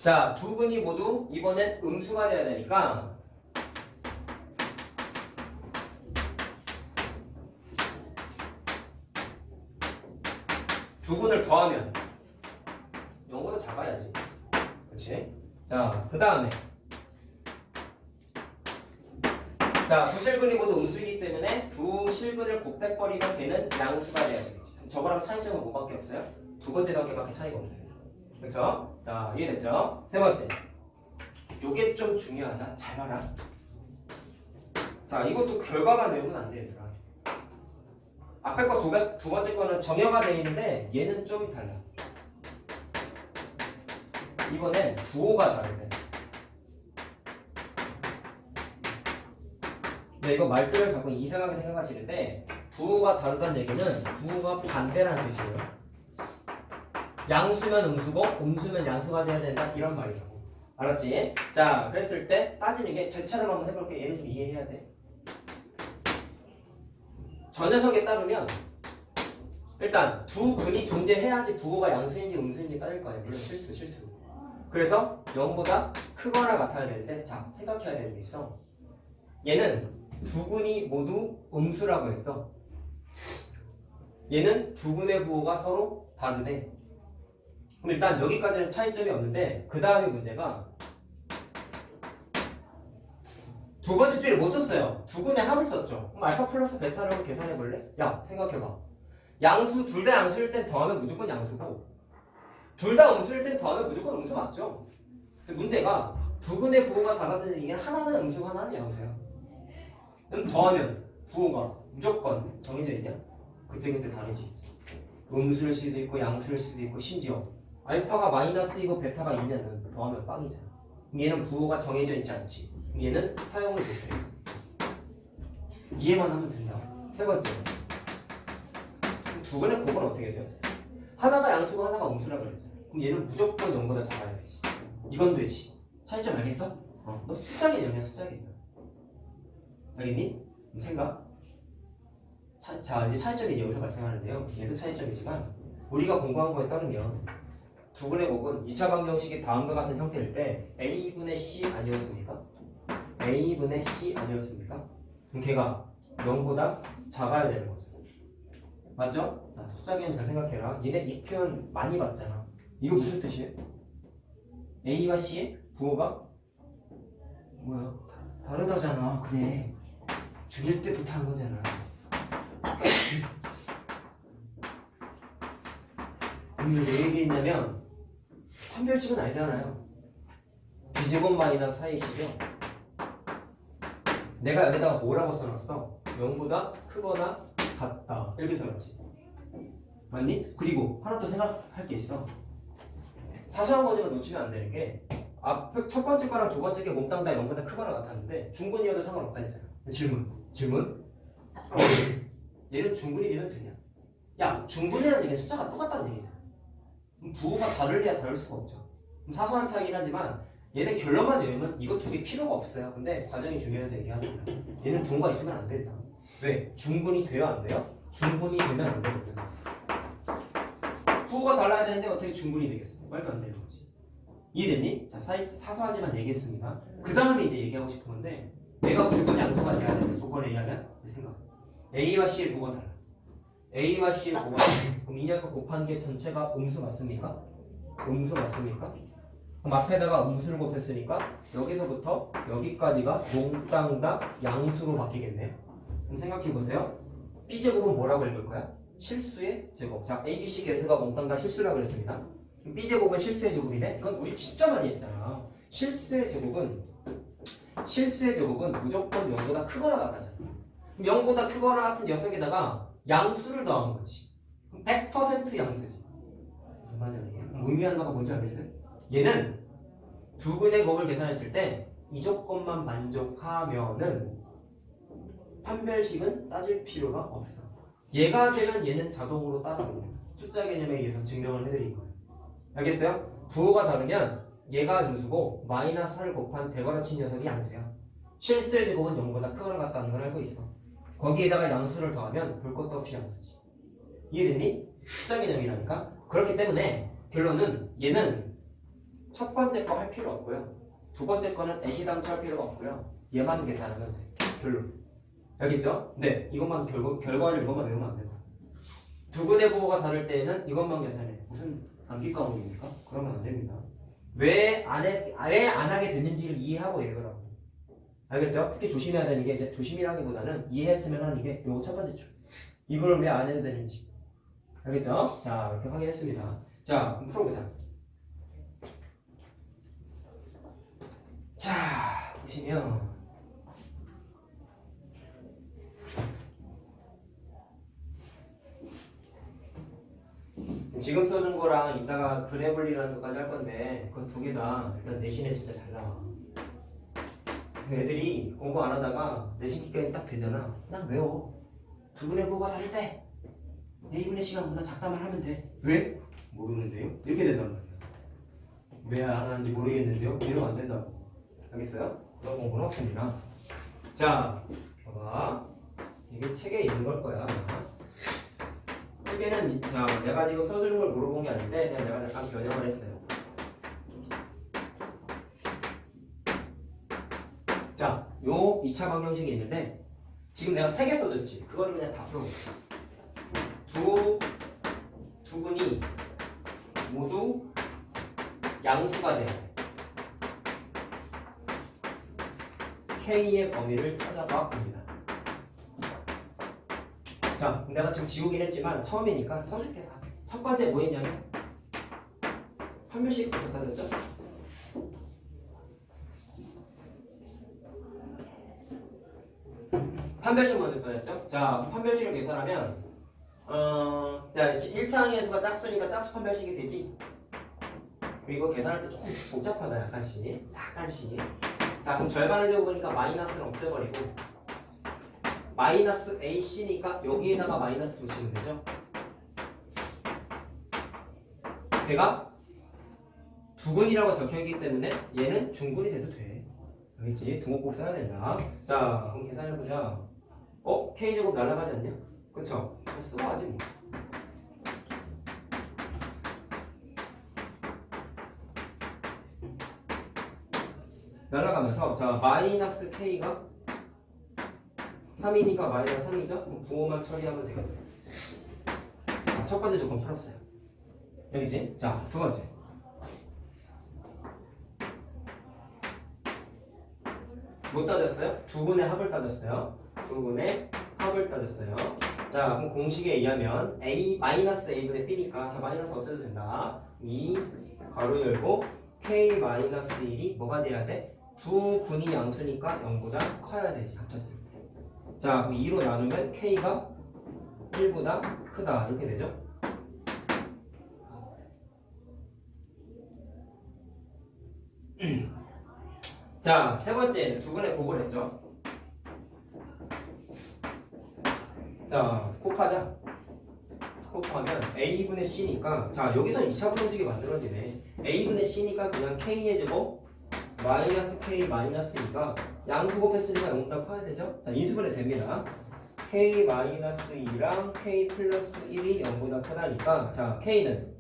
자, 두 근이 모두 이번엔 음수가 돼야 되니까 두 근을 더하면 0보다 작아야지. 그치? 자, 그 다음에 자, 두 실근이 모두 음수이기 때문에 두 실근을 곱해버리면 걔는 양수가 돼야 되겠지. 저거랑 차이점은 뭐밖에 없어요? 두 번째 단계밖에 차이가 없습니다. 그렇죠? 자, 이해됐죠? 세 번째. 요게 좀 중요하다. 잘 봐라. 자, 이것도 결과만 외우면 안 돼, 얘들아. 앞에 거 두 번째 거는 정형화 되어 있는데 얘는 좀 달라. 이번엔 부호가 다르네. 네, 이거 말들을 자꾸 이상하게 생각하시는데 부호가 다르다는 얘기는 부호가 반대라는 뜻이에요. 양수면 음수고 음수면 양수가 돼야 된다 이런 말이라고. 알았지? 자, 그랬을 때 따지는 게 쟤처럼 한번 해볼게. 얘는 좀 이해해야 돼. 저 녀석에 따르면 일단 두 근이 존재해야지 부호가 양수인지 음수인지 따질 거 아니야. 물론 실수. 그래서 0보다 크거나 같아야 되는데 자, 생각해야 되는 게 있어. 얘는 두 근이 모두 음수라고 했어. 얘는 두 근의 부호가 서로 다르대. 그럼 일단 여기까지는 차이점이 없는데 그 다음에 문제가 두 번째 줄에 못 썼어요. 두 근의 합을 썼죠. 그럼 알파 플러스 베타라고 계산해 볼래? 야, 생각해봐. 양수 둘 다 양수일 땐 더하면 무조건 양수고 둘 다 음수일 땐 더하면 무조건 음수 맞죠? 근데 문제가 두 근의 부호가 다르다는 얘기는 하나는 음수고 하나는 양수야. 그럼 더하면 부호가 무조건 정해져 있냐? 그때 다르지. 음수일 수도 있고 양수일 수도 있고 심지어 알파가 마이너스이고 베타가 2면은 더하면 빵이잖아. 그럼 얘는 부호가 정해져 있지 않지. 그럼 얘는 사용을 못해. 이해만 하면 된다. 세 번째. 두 근의 곱은 어떻게 돼요? 하나가 양수고 하나가 음수라고 그랬잖아. 그럼 얘는 무조건 0보다 작아야 되지. 이건 되지. 차이점 알겠어? 너 숫자 개념이야, 숫자 개념. 알겠니? 생각. 자, 이제 차이점이 여기서 발생하는데요. 얘도 차이점이지만 우리가 공부한 거에 따르면 두 근의 곱은 2차 방정식이 다음과 같은 형태일 때 A분의 C 아니었습니까? A분의 C 아니었습니까? 그럼 걔가 0보다 작아야 되는 거죠. 맞죠? 자, 숫자 개념 잘 생각해라. 얘네 이 표현 많이 봤잖아. 이거 무슨 뜻이에요? A와 C의 부호가 뭐야? 다르다잖아. 그래. 중일 때부터 한 거잖아. 왜 얘기했냐면 판별식은 아니잖아요. B제곱 마이너스 4A시죠? 내가 여기다가 뭐라고 써놨어? 0보다 크거나 같다 이렇게 써놨지. 맞니? 그리고 하나 또 생각할 게 있어. 사소한 거지만 놓치면 안 되는 게 앞에 첫 번째 거랑 두 번째 게 몽땅 다 0보다 크거나 같았는데 중근이어도 상관없다 했잖아. 질문 얘는 중근이 되면 되냐? 야, 중근이라는 얘기는 숫자가 똑같다는 얘기잖아. 그럼 부호가 다를래야 다를 수가 없죠. 사소한 차이긴 하지만 얘는 결론만 외우면 이거 두 개 필요가 없어요. 근데 과정이 중요해서 얘기하는 거야. 얘는 동과 있으면 안 된다. 왜? 중근이 돼야 안 돼요? 중근이 되면 안 되거든. 부호가 달라야 되는데 어떻게 중근이 되겠어? 말도 안 되는 거지. 이해됐니? 자, 사소하지만 얘기했습니다. 그 다음에 이제 얘기하고 싶은 건데 얘가 무조건 양수가 돼야 되는 조건에 의하면 생각. A와 C의 부호가 달라. A와 C의 부호가 달라. 그럼 이 녀석 곱한 게 전체가 음수 맞습니까? 음수 맞습니까? 그럼 앞에다가 음수를 곱했으니까 여기서부터 여기까지가 몽땅 다 양수로 바뀌겠네요. 그럼 생각해보세요. B제곱은 뭐라고 읽을 거야? 실수의 제곱. 자, A, B, C 개수가 몽땅 다 실수라고 그랬습니다. 그럼 B제곱은 실수의 제곱이네? 이건 우리 진짜 많이 했잖아. 실수의 제곱은 무조건 0보다 크거나 같다잖아. 그럼 0보다 크거나 같은 녀석에다가 양수를 더한 거지. 그럼 100% 양수지. 무슨 말인지 알겠어요? 의미하는 바가 뭔지 알겠어요? 얘는 두 근의 곱을 계산했을 때 이 조건만 만족하면은 판별식은 따질 필요가 없어. 얘가 되면 얘는 자동으로 따라옵니다. 숫자 개념에 의해서 증명을 해드린 거예요. 알겠어요? 부호가 다르면 얘가 음수고 마이너스 4를 곱한 대괄호 친 녀석이 양수야. 실수의 제곱은 0보다 크거나 같다는 걸 알고 있어. 거기에다가 양수를 더하면 볼 것도 없이 양수지. 이해됐니? 숫자 개념이라니까. 그렇기 때문에 결론은 얘는 첫 번째 거 할 필요 없고요. 두 번째 거는 애시당초 할 필요가 없고요. 얘만 계산하면 돼. 결론. 알겠죠? 네, 이것만 결과를 이것만 외우면 안 된다. 두 근의 부호가 다를 때에는 이것만 계산해. 무슨 암기 과목입니까? 그러면 안 됩니다. 왜 안 하게 됐는지를 이해하고 얘기를 하고. 알겠죠? 특히 조심해야 되는 게 이제 조심이라기보다는 이해했으면 하는 게 요거 첫 번째 줄. 이걸 왜 안 해도 되는지. 알겠죠? 자, 이렇게 확인했습니다. 자, 그럼 풀어보자. 자, 보시면 지금 써준 거랑 이따가 그래블리라는 것까지 할 건데 그건 두 개 다 일단 내신에 진짜 잘 나와. 그래서 애들이 공부 안 하다가 내신 기간이 딱 되잖아. 그냥 외워. 2분의 9가 다를 때 A분의 C가 작다만 하면 돼. 왜? 모르는데요? 이렇게 된단 말이야. 왜 안 하는지 모르겠는데요? 이러면 안 된다고. 알겠어요? 그런 공부는 없습니다. 자, 봐봐. 이게 책에 있는 걸 거야. 책에는 자 내가 지금 써주는 걸 물어본 게 아닌데 그냥 내가 약간 변형을 했어요. 자, 요 2차 방정식이 있는데 지금 내가 3개 써줬지. 그거를 그냥 다 풀어볼게. 두 분이 모두 양수가 돼. K의 범위를 찾아봐 봅니다. 자, 내가 지금 지우긴 했지만 처음이니까 써줄게. 첫 번째 뭐 했냐면 판별식부터 따졌죠? 판별식 먼저 따졌죠? 자, 판별식을 계산하면 자, 1차 항의수가 짝수니까 짝수 판별식이 되지? 그리고 계산할 때 조금 복잡하다. 약간씩. 자, 그럼 절반을 재보니까 마이너스는 없애버리고 마이너스 AC니까 여기에다가 마이너스 붙이면 되죠? 걔가 두근이라고 적혀있기 때문에 얘는 중근이 돼도 돼. 알겠지? 두근 꼭 써야 된다. 자, 그럼 계산해보자. K제곱 날아가지 않냐? 그쵸? 쓰고 하지 뭐. 날아가면서 자 마이너스 K가 3이니까 마이너스 3이죠? 그럼 부호만 처리하면 되겠네. 자, 첫 번째 조건 풀었어요. 여기지? 자, 두 번째. 뭐 따졌어요? 두분의 합을 따졌어요. 두분의 합을 따졌어요. 자, 그럼 공식에 의하면 A 마이너스 A분의 B니까 자 마이너스 없애도 된다. 2 가로 열고 K 마이너스 1이 뭐가 돼야 돼? 두 군이 양수니까 0보다 커야 되지. 합쳤을 때. 자, 그럼 2로 나누면 K가 1보다 크다. 이렇게 되죠? 자, 세 번째는 두분의 곱을 했죠. 자, 곱하자. 곱하면 A분의 C니까 자, 여기서 2차 방정식이 만들어지네. A분의 C니까 그냥 K의 제곱 마이너스 K 마이너스 2가 양수 곱했으니까 0보다 커야 되죠? 자, 인수분해 됩니다. K 마이너스 2랑 K 플러스 1이 0보다 크다니까 자, K는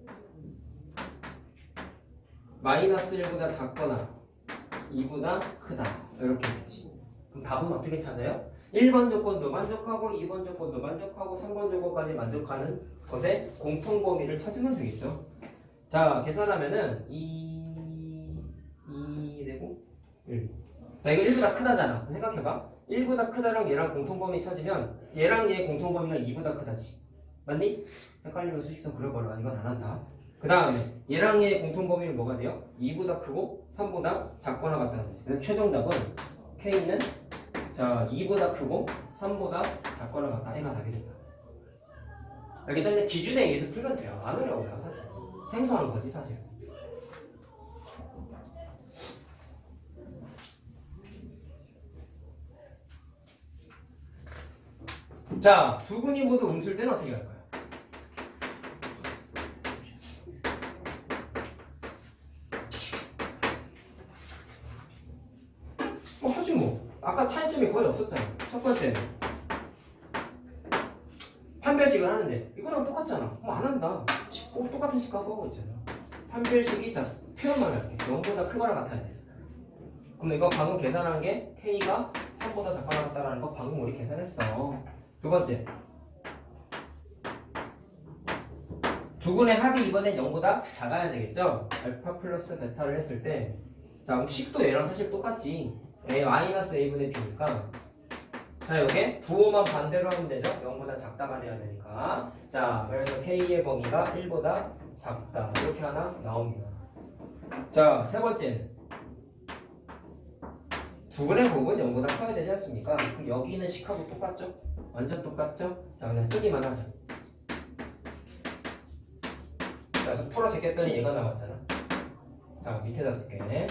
마이너스 1보다 작거나 2보다 크다. 이렇게 되지. 그럼 답은 어떻게 찾아요? 1번 조건도 만족하고 2번 조건도 만족하고 3번 조건까지 만족하는 것의 공통 범위를 찾으면 되겠죠. 자, 계산하면은 2 되고 1. 자, 이거 1보다 크다잖아. 생각해봐. 1보다 크다랑 얘랑 공통 범위 찾으면 얘랑 얘 공통 범위가 2보다 크다지. 맞니? 헷갈리면 수직선 그려버려. 이건 안 한다. 그 다음에 얘랑 얘 공통 범위는 뭐가 돼요? 2보다 크고 3보다 작거나 같다는 거지. 그래서 최종 답은 K는 자 2보다 크고 3보다 작거나 같다. 얘가 답이 된다. 알겠죠? 근데 기준에 의해서 풀면 돼요. 안 어려워요 사실. 생소한 거지 사실. 자, 두 분이 모두 음수일 때는 어떻게 할까요? 하지 뭐. 아까 차이점이 거의 없었잖아. 첫 번째는 판별식을 하는데 이거랑 똑같잖아. 안 한다. 꼭 똑같은 식하고 있잖아. 판별식이 자 표현만 할게. 0보다 크거나 같아야 돼. 그럼 이거 방금 계산한 게 K가 3보다 작거나 같다라는 거 방금 우리 계산했어. 두 번째. 두분의 합이 이번엔 0보다 작아야 되겠죠? 알파 플러스 베타를 했을 때 자, 그럼 식도 얘랑 사실 똑같지. A 마이너스 A분의 B니까 자, 여기에 부호만 반대로 하면 되죠? 0보다 작다가 돼야 되니까 자, 그래서 K의 범위가 1보다 작다 이렇게 하나 나옵니다. 자, 세 번째는 두분의 곱은 0보다 커야 되지 않습니까? 그럼 여기 있는 식하고 똑같죠? 완전 똑같죠? 자, 그냥 쓰기만 하자. 그래서 풀어 제꼈더니 얘가 남았잖아. 자, 밑에다 쓸게.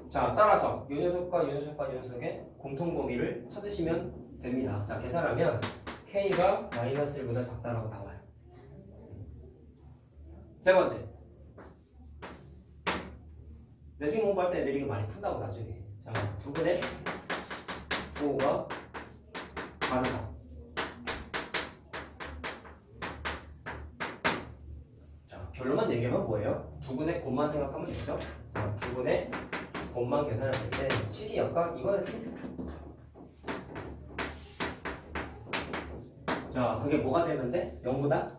자, 따라서 이 녀석과 이 녀석과 이 녀석의 공통 범위를 찾으시면 됩니다. 자, 계산하면 K가 마이너스 1보다 작다라고 나와요. 세 번째. 내신 공부할 때 애들이 이거 많이 푼다고 나중에. 자, 두근의 부호가 다르다. 자, 결론만 얘기하면 뭐예요? 두근의 곱만 생각하면 되죠? 자, 두근의 곱만 계산했을 때 식이 약간 이거였지? 자, 그게 뭐가 되면 돼? 0보다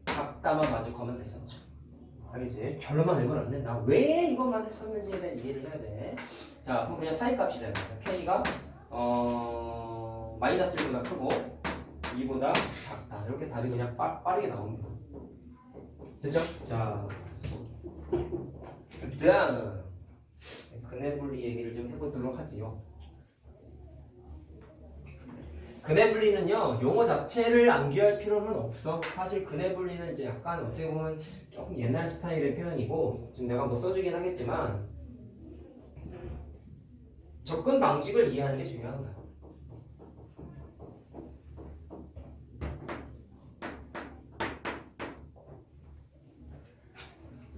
작다만 만족하면 됐었죠. 알겠지? 결론만 내면 안 된다. 왜 이것만 했었는지에 대한 이해를 해야 돼. 자, 그럼 그냥 사이 값이잖아요. K가 마이너스 1보다 크고 2보다 작다. 이렇게 답이 그냥 빠르게 나옵니다. 됐죠? 자, 그다음 근해분리 얘기를 좀 해보도록 하지요. 근해분리는요, 용어 자체를 암기할 필요는 없어. 사실 근해분리는 이제 약간 어떻게 보면 조금 옛날 스타일의 표현이고, 지금 내가 뭐 써주긴 하겠지만, 접근 방식을 이해하는 게 중요한 거야.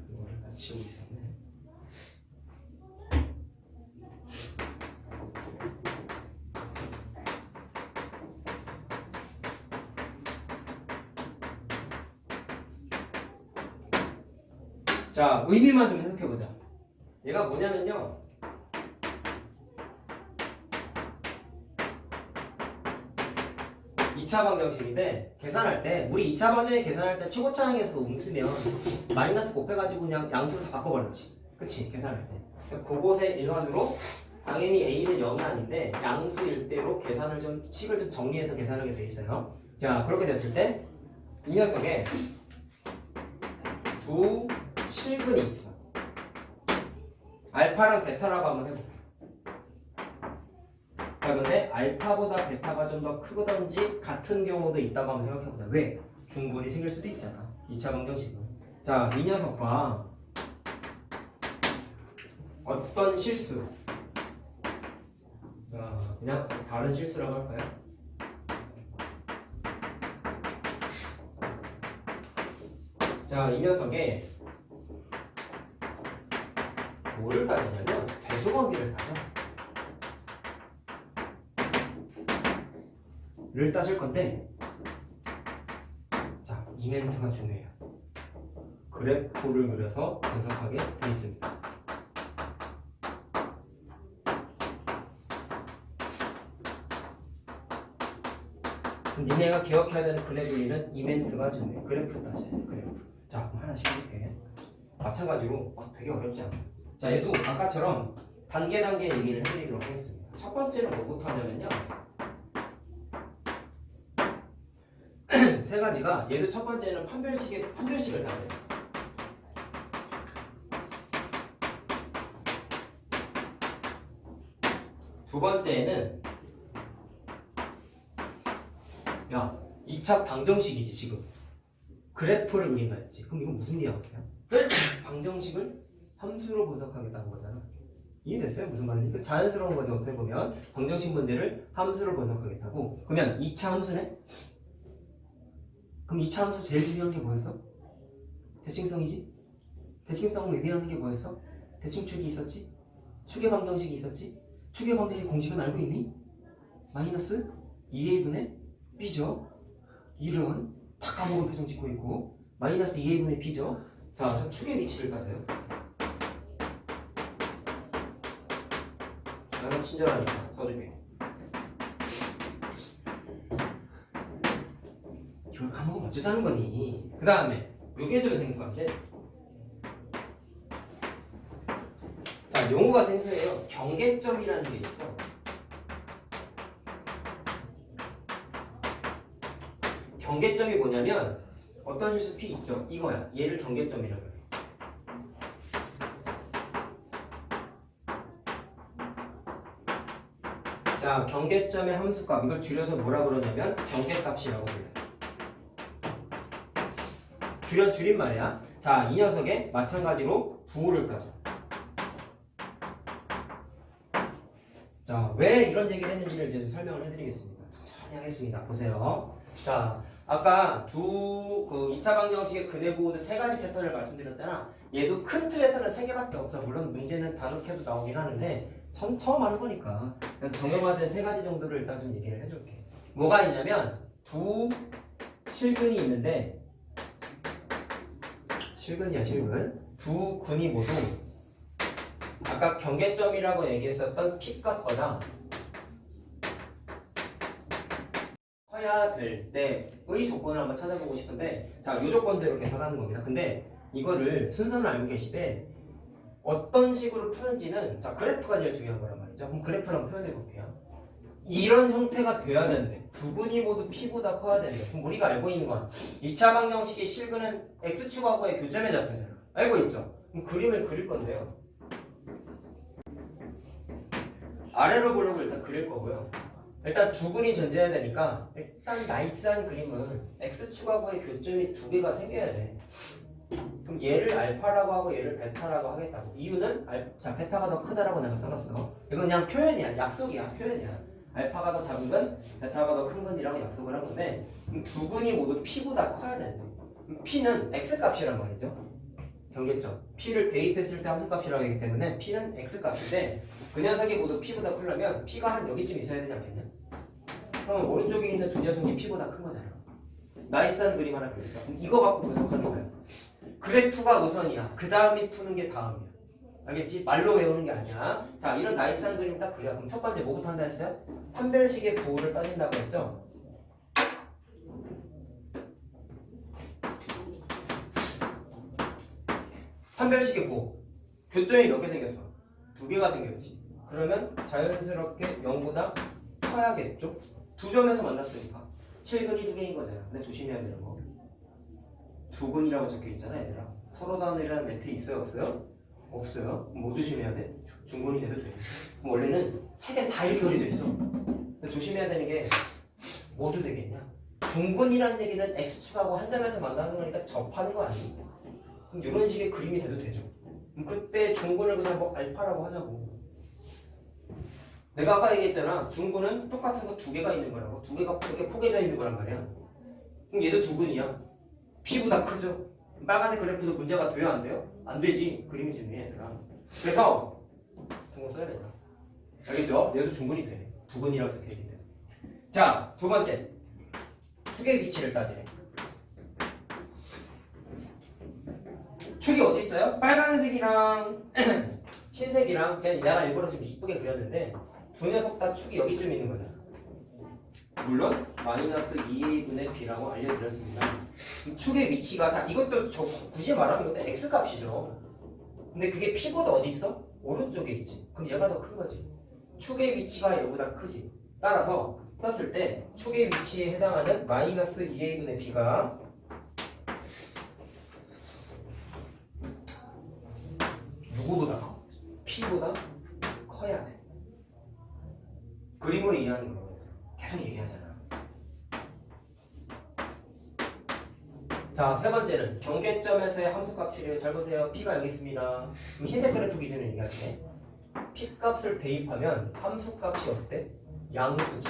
이거를 다 치우고 있었네. 자, 의미만 좀 해석해보자. 얘가 뭐냐면요, (2차) 방정식인데 계산할 때 우리 2차 방정식 계산할 때 최고차항에서 웃으면 마이너스 곱해가지고 그냥 양수를 다 바꿔버렸지. 그치? 계산할 때 그곳의 일환으로 당연히 a는 0이 아닌데 양수일 대로 계산을 좀 식을 좀 정리해서 계산하게 돼 있어요. 자, 그렇게 됐을 때 이 녀석에 두 실근이 있어. 알파랑 베타라고 한번 해볼게. 자, 근데 알파보다 베타가 좀 더 크거든지 같은 경우도 있다고 한번 생각해보자. 왜? 중분이 생길 수도 있잖아. 2차 방정식은. 자, 이 녀석과 어떤 실수, 자, 그냥 다른 실수라고 할까요? 자, 이 녀석에 뭐를 따지냐면 배수관계를 따져. 를 따질 건데, 자, 이 멘트가 중요해요. 그래프를 그려서 분석하게 되어 있습니다. 니네가 기억해야 되는 그래프는 이 멘트가 중요해. 그래프 따져야 돼. 그래프. 자, 그럼 하나씩 해볼게. 마찬가지로 되게 어렵지 않아. 자, 얘도 아까처럼 단계 얘기를 해드리도록 하겠습니다. 첫 번째는 뭐부터 하냐면요, 세 가지가, 얘도 첫 번째는 판별식을 따져요. 두 번째는 야, 2차 방정식이지 지금. 그래프를 그린다 했지. 그럼 이건 무슨 뉘앙스야? 방정식을 함수로 분석하겠다는 거잖아. 이해됐어요? 무슨 말인지? 그 자연스러운 거죠. 어떻게 보면 방정식 문제를 함수로 분석하겠다고. 그러면 2차 함수네? 그럼 2차 함수 제일 중요한 게 뭐였어? 대칭성이지? 대칭성을 의미하는 게 뭐였어? 대칭축이 있었지? 축의 방정식이 있었지? 축의 방정식 공식은 알고 있니? 마이너스 2a분의 b죠? 이런 다 까먹은 표정 짓고 있고, 마이너스 2a분의 b죠? 자, 축의 위치를 따져요. 나는 친절하니까 써줄게. 이걸 까먹으면 어쩌자는 거니? 그 다음에 요게 좀 생소한데, 자, 용어가 생소해요. 경계점이라는 게 있어. 경계점이 뭐냐면 어떤 실수 P 있죠? 이거야. 얘를 경계점이라고 해요. 자, 경계점의 함수값 이걸 줄여서 뭐라 그러냐면 경계값이라고 불러요. 줄인 말이야. 자, 이 녀석에 마찬가지로 부호를 따져. 자, 왜 이런 얘기를 했는지를 이제 좀 설명을 해드리겠습니다. 천천히 하겠습니다. 보세요. 자, 아까 그 2차 방정식의 근해부호도 세 가지 패턴을 말씀드렸잖아. 얘도 큰 틀에서는 세 개밖에 없어. 물론 문제는 다르게도 나오긴 하는데 처음 하는 거니까 그냥 정형화된 세 가지 정도를 일단 좀 얘기를 해줄게. 뭐가 있냐면 두 실근이 있는데 실근이야 실근. 두 근이 모두 아까 경계점이라고 얘기했었던 P값보다 커야 될 때의 조건을 한번 찾아보고 싶은데 자, 이 조건대로 계산하는 겁니다. 근데 이거를 순서를 알고 계시되 어떤 식으로 푸는지는 자, 그래프가 제일 중요한 거란 말이죠. 그럼 그래프를 한번 표현해 볼게요. 이런 형태가 돼야 되는데 두 근이 모두 P보다 커야 되는데 그럼 우리가 알고 있는 건 2차 방정식의 실근은 X축하고의 교점에 잡혀잖아. 알고 있죠? 그럼 그림을 그릴 건데요. 아래로 보려고 일단 그릴 거고요. 일단 두 근이 존재해야 되니까 일단 나이스한 그림은 X축하고의 교점이 두 개가 생겨야 돼. 그럼 얘를 알파라고 하고 얘를 베타라고 하겠다고. 이유는 자, 베타가 더 크다라고 내가 써놨어. 이건 그냥 표현이야. 약속이야. 표현이야. 알파가 더 작은 건 베타가 더 큰 건이라고 약속을 한 건데 그럼 두 근이 모두 P보다 커야 된다. 그럼 P는 X값이란 말이죠. 경계점. P를 대입했을 때 함수값이라고 하기 때문에 P는 X값인데 그 녀석이 모두 P보다 크려면 P가 한 여기쯤 있어야 되지 않겠냐? 그럼 오른쪽에 있는 두 녀석이 P보다 큰 거잖아. 나이스한 그림 하나 그렸어. 그럼 이거 갖고 분석하는 거야. 그래프가 우선이야. 그 다음이 푸는 게 다음이야. 알겠지? 말로 외우는 게 아니야. 자, 이런 나이스한 그림 딱 그려. 그럼 첫 번째 뭐부터 한다 했어요? 판별식의 부호를 따진다고 했죠? 판별식의 부호. 교점이 몇 개 생겼어? 두 개가 생겼지. 그러면 자연스럽게 0보다 커야겠죠? 두 점에서 만났으니까 7근이 두 개인 거잖아. 근데 조심해야 되는 거. 두 근이라고 적혀 있잖아, 얘들아. 서로 다운이라는 매트 있어요, 없어요? 없어요. 뭐 조심해야 돼? 중근이 돼도 돼. 그럼 원래는 책에 다 이렇게 그려져 있어. 근데 조심해야 되는 게 모두 되겠냐? 중근이라는 얘기는 X축하고 한 점에서 만나는 거니까 접하는 거 아니에요? 그럼 이런 식의 그림이 돼도 되죠. 그럼 그때 중근을 그냥 뭐 알파라고 하자고. 내가 아까 얘기했잖아. 중근은 똑같은 거 두 개가 있는 거라고. 두 개가 이렇게 포개져 있는 거란 말이야. 그럼 얘도 두 근이야. P보다 크죠? 빨간색 그래프도 문제가 돼요, 안 돼요? 안 되지. 그림이 중요해, 얘들아. 그래서 둥근 써야 된다. 알겠죠? 얘도 중근이 돼. 두 근이라고 적혀있기 때문에. 자, 두 번째. 축의 위치를 따지래. 축이 어디 있어요? 빨간색이랑 흰색이랑 그냥 내가 일부러 좀 이쁘게 그렸는데 두 녀석 다 축이 여기쯤 있는 거잖아. 물론 마이너스 2분의 b라고 알려드렸습니다. 축의 위치가 자 이것도 굳이 말하면 이것도 x값이죠. 근데 그게 p보다 어디 있어? 오른쪽에 있지. 그럼 얘가 더 큰 거지. 축의 위치가 얘보다 크지. 따라서 썼을 때 축의 위치에 해당하는 마이너스 2a분의 b가 누구보다 커? p보다 커야 돼. 그림으로 이해하는 거예요. 계속 얘기하잖아. 자, 세 번째는 경계점에서의 함수값이래요. 잘 보세요. p가 여기 있습니다. 그럼 흰색 그래프 기준으로 얘기할게. p값을 대입하면 함수값이 어때? 양수지.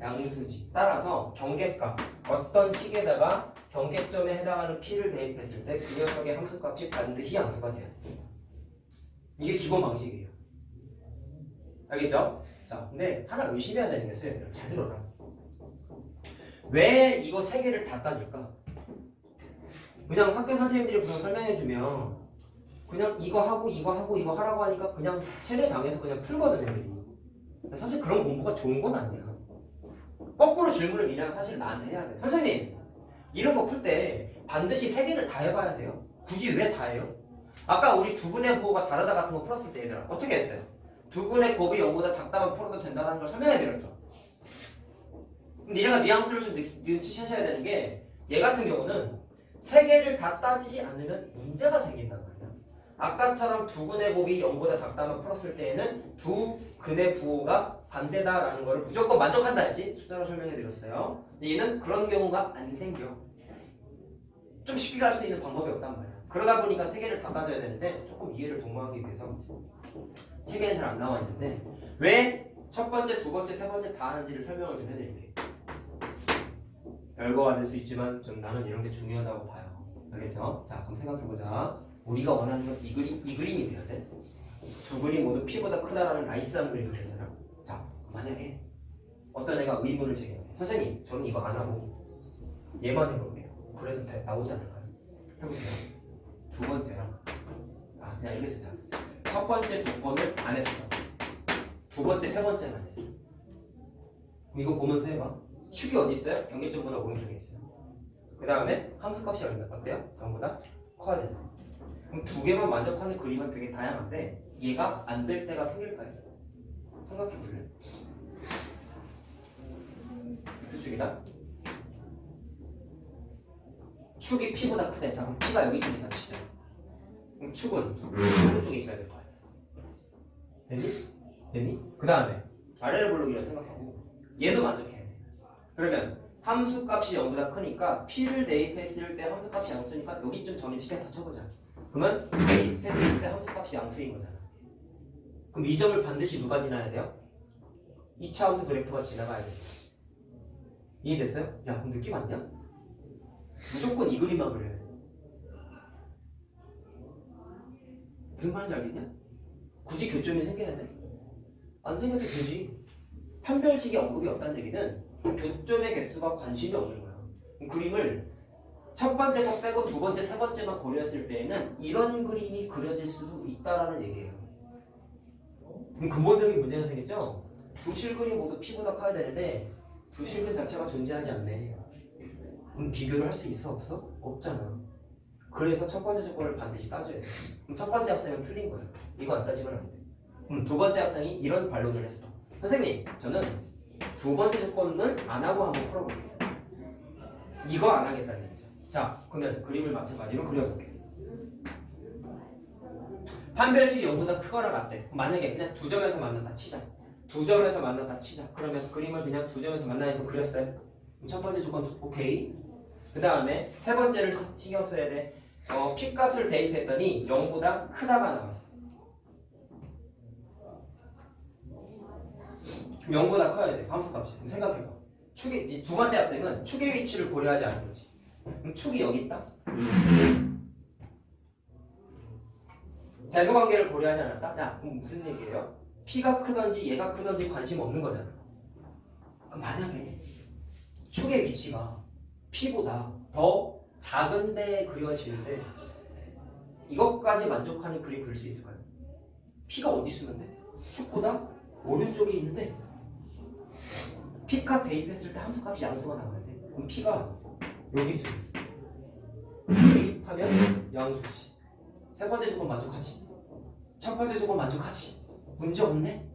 양수지. 따라서 경계값 어떤 식에다가 경계점에 해당하는 p를 대입했을 때 그 녀석의 함수값이 반드시 양수가 돼야 돼. 이게 기본 방식이에요. 알겠죠? 자, 근데 하나 의심해야 되는 게 있어요. 얘들아. 잘 들어라. 왜 이거 세 개를 다 따질까? 그냥 학교 선생님들이 그냥 설명해주면 그냥 이거 하고 이거 하고 이거 하라고 하니까 그냥 세례당해서 그냥 풀거든 애들이. 사실 그런 공부가 좋은 건 아니야. 거꾸로 질문을 미리하면 사실 나한테 해야 돼. 선생님 이런 거 풀 때 반드시 세 개를 다 해봐야 돼요? 굳이 왜 다 해요? 아까 우리 두근의 부호가 다르다 같은 거 풀었을 때 얘들아 어떻게 했어요? 두근의 곱이 0보다 작다면 풀어도 된다는 걸 설명해드렸죠. 근데 얘가 뉘앙스를 좀 눈치채셔야 되는 게 얘 같은 경우는 세 개를 다 따지지 않으면 문제가 생긴단 말이야. 아까처럼 두 근의 곱이 0보다 작다만 풀었을 때에는 두 근의 부호가 반대다라는 거를 무조건 만족한다 했지? 숫자로 설명해 드렸어요. 근데 얘는 그런 경우가 안 생겨. 좀 쉽게 갈 수 있는 방법이 없단 말이야. 그러다 보니까 세 개를 다 가져야 되는데 조금 이해를 도모하기 위해서 책에는 잘 안 나와 있는데 왜 첫 번째, 두 번째, 세 번째 다 하는지를 설명을 좀 해드릴게. 별거가 될 수 있지만 좀 나는 이런 게 중요하다고 봐요. 알겠죠? 자, 그럼 생각해보자. 우리가 원하는 건 이 그림이 돼야 돼. 두 그림 모두 P보다 크다라는 나이스한 그림이 되잖아. 자, 만약에 어떤 애가 의문을 제기해. 선생님, 저는 이거 안 하고 얘만 해볼게요. 그래도 나오지 않을까요? 해볼게요. 두 번째랑 그냥 이렇게 쓰자. 첫 번째 조건을 안 했어. 두 번째, 세 번째만 했어. 그럼 이거 보면서 해봐. 축이 어디 있어요? 경계점보다 오른쪽에 있어요. 그 다음에 함수값이 어때요? 0보다 커야 된다. 그럼 두 개만 만족하는 그림은 되게 다양한데 얘가 안 될 때가 생길까요? 생각해볼래? X축이다. 축이 P보다 크대. 자, 그럼 P가 여기 있으니까 치자. 그럼 축은 오른쪽에 있어야 될 거 아니야. 됐니? 됐니? 그 다음에 아래를 볼록이라고 생각하고 얘도 만족해야 돼. 그러면 함수값이 0보다 크니까 P를 대입했을 때 함수값이 양수니까 여기쯤 점이 치게 다 쳐보자. 그러면 대입했을 때 함수값이 양수인 거잖아. 그럼 이 점을 반드시 누가 지나야 돼요? 2차 함수 그래프가 지나가야 되죠. 이해됐어요? 야, 그럼 느낌 왔냐? 무조건 이 그림만 그려야 돼. 무슨 말인지 알겠냐? 굳이 교점이 생겨야 돼? 안 생겨도 되지. 판별식이 언급이 없다는 얘기는 교점의 개수가 관심이 없는 거야. 그림을 첫 번째 거 빼고 두 번째, 세 번째만 고려했을 때에는 이런 그림이 그려질 수도 있다라는 얘기예요. 그럼 근본적인 문제가 생겼죠? 두 실근이 모두 P보다 커야 되는데 두 실근 자체가 존재하지 않네. 그럼 비교를 할 수 있어? 없어? 없잖아. 그래서 첫 번째 조건을 반드시 따져야 돼. 그럼 첫 번째 학생은 틀린 거야. 이거 안 따지면 안 돼. 두 번째 학생이 이런 반론을 했어. 선생님, 저는 두 번째 조건을 안 하고 한번 풀어볼게요. 이거 안 하겠다는 얘기죠. 자, 그러면 그림을 마찬가지로 그려볼게요. 판별식이 0보다 크거나 같대. 만약에 그냥 두 점에서 만난다 치자. 두 점에서 만난다 치자. 그러면 그림을 그냥 두 점에서 만나니까 그렸어요. 첫 번째 조건 오케이. 그 다음에 세 번째를 신경 써야 돼. P값을 대입했더니 0보다 크다가 나왔어. 0보다 커야 돼. 함수값이. 생각해봐. 축의 두 번째 학생은 축의 위치를 고려하지 않은 거지. 그럼 축이 여기 있다. 대소관계를 고려하지 않았다? 야, 그럼 무슨 얘기예요? P가 크던지 얘가 크던지 관심 없는 거잖아. 그럼 만약에 축의 위치가 P보다 더 작은데 그려지는데 이것까지 만족하는 그림 그릴 수 있을까요? P가 어디 있으면 돼? 축보다 오른쪽에 있는데 P값 대입했을 때 함수값이 양수가 나와야 돼. 그럼 P가 여기 있어. 대입하면 양수지. 세 번째 조건 만족하지. 첫 번째 조건 만족하지. 문제 없네.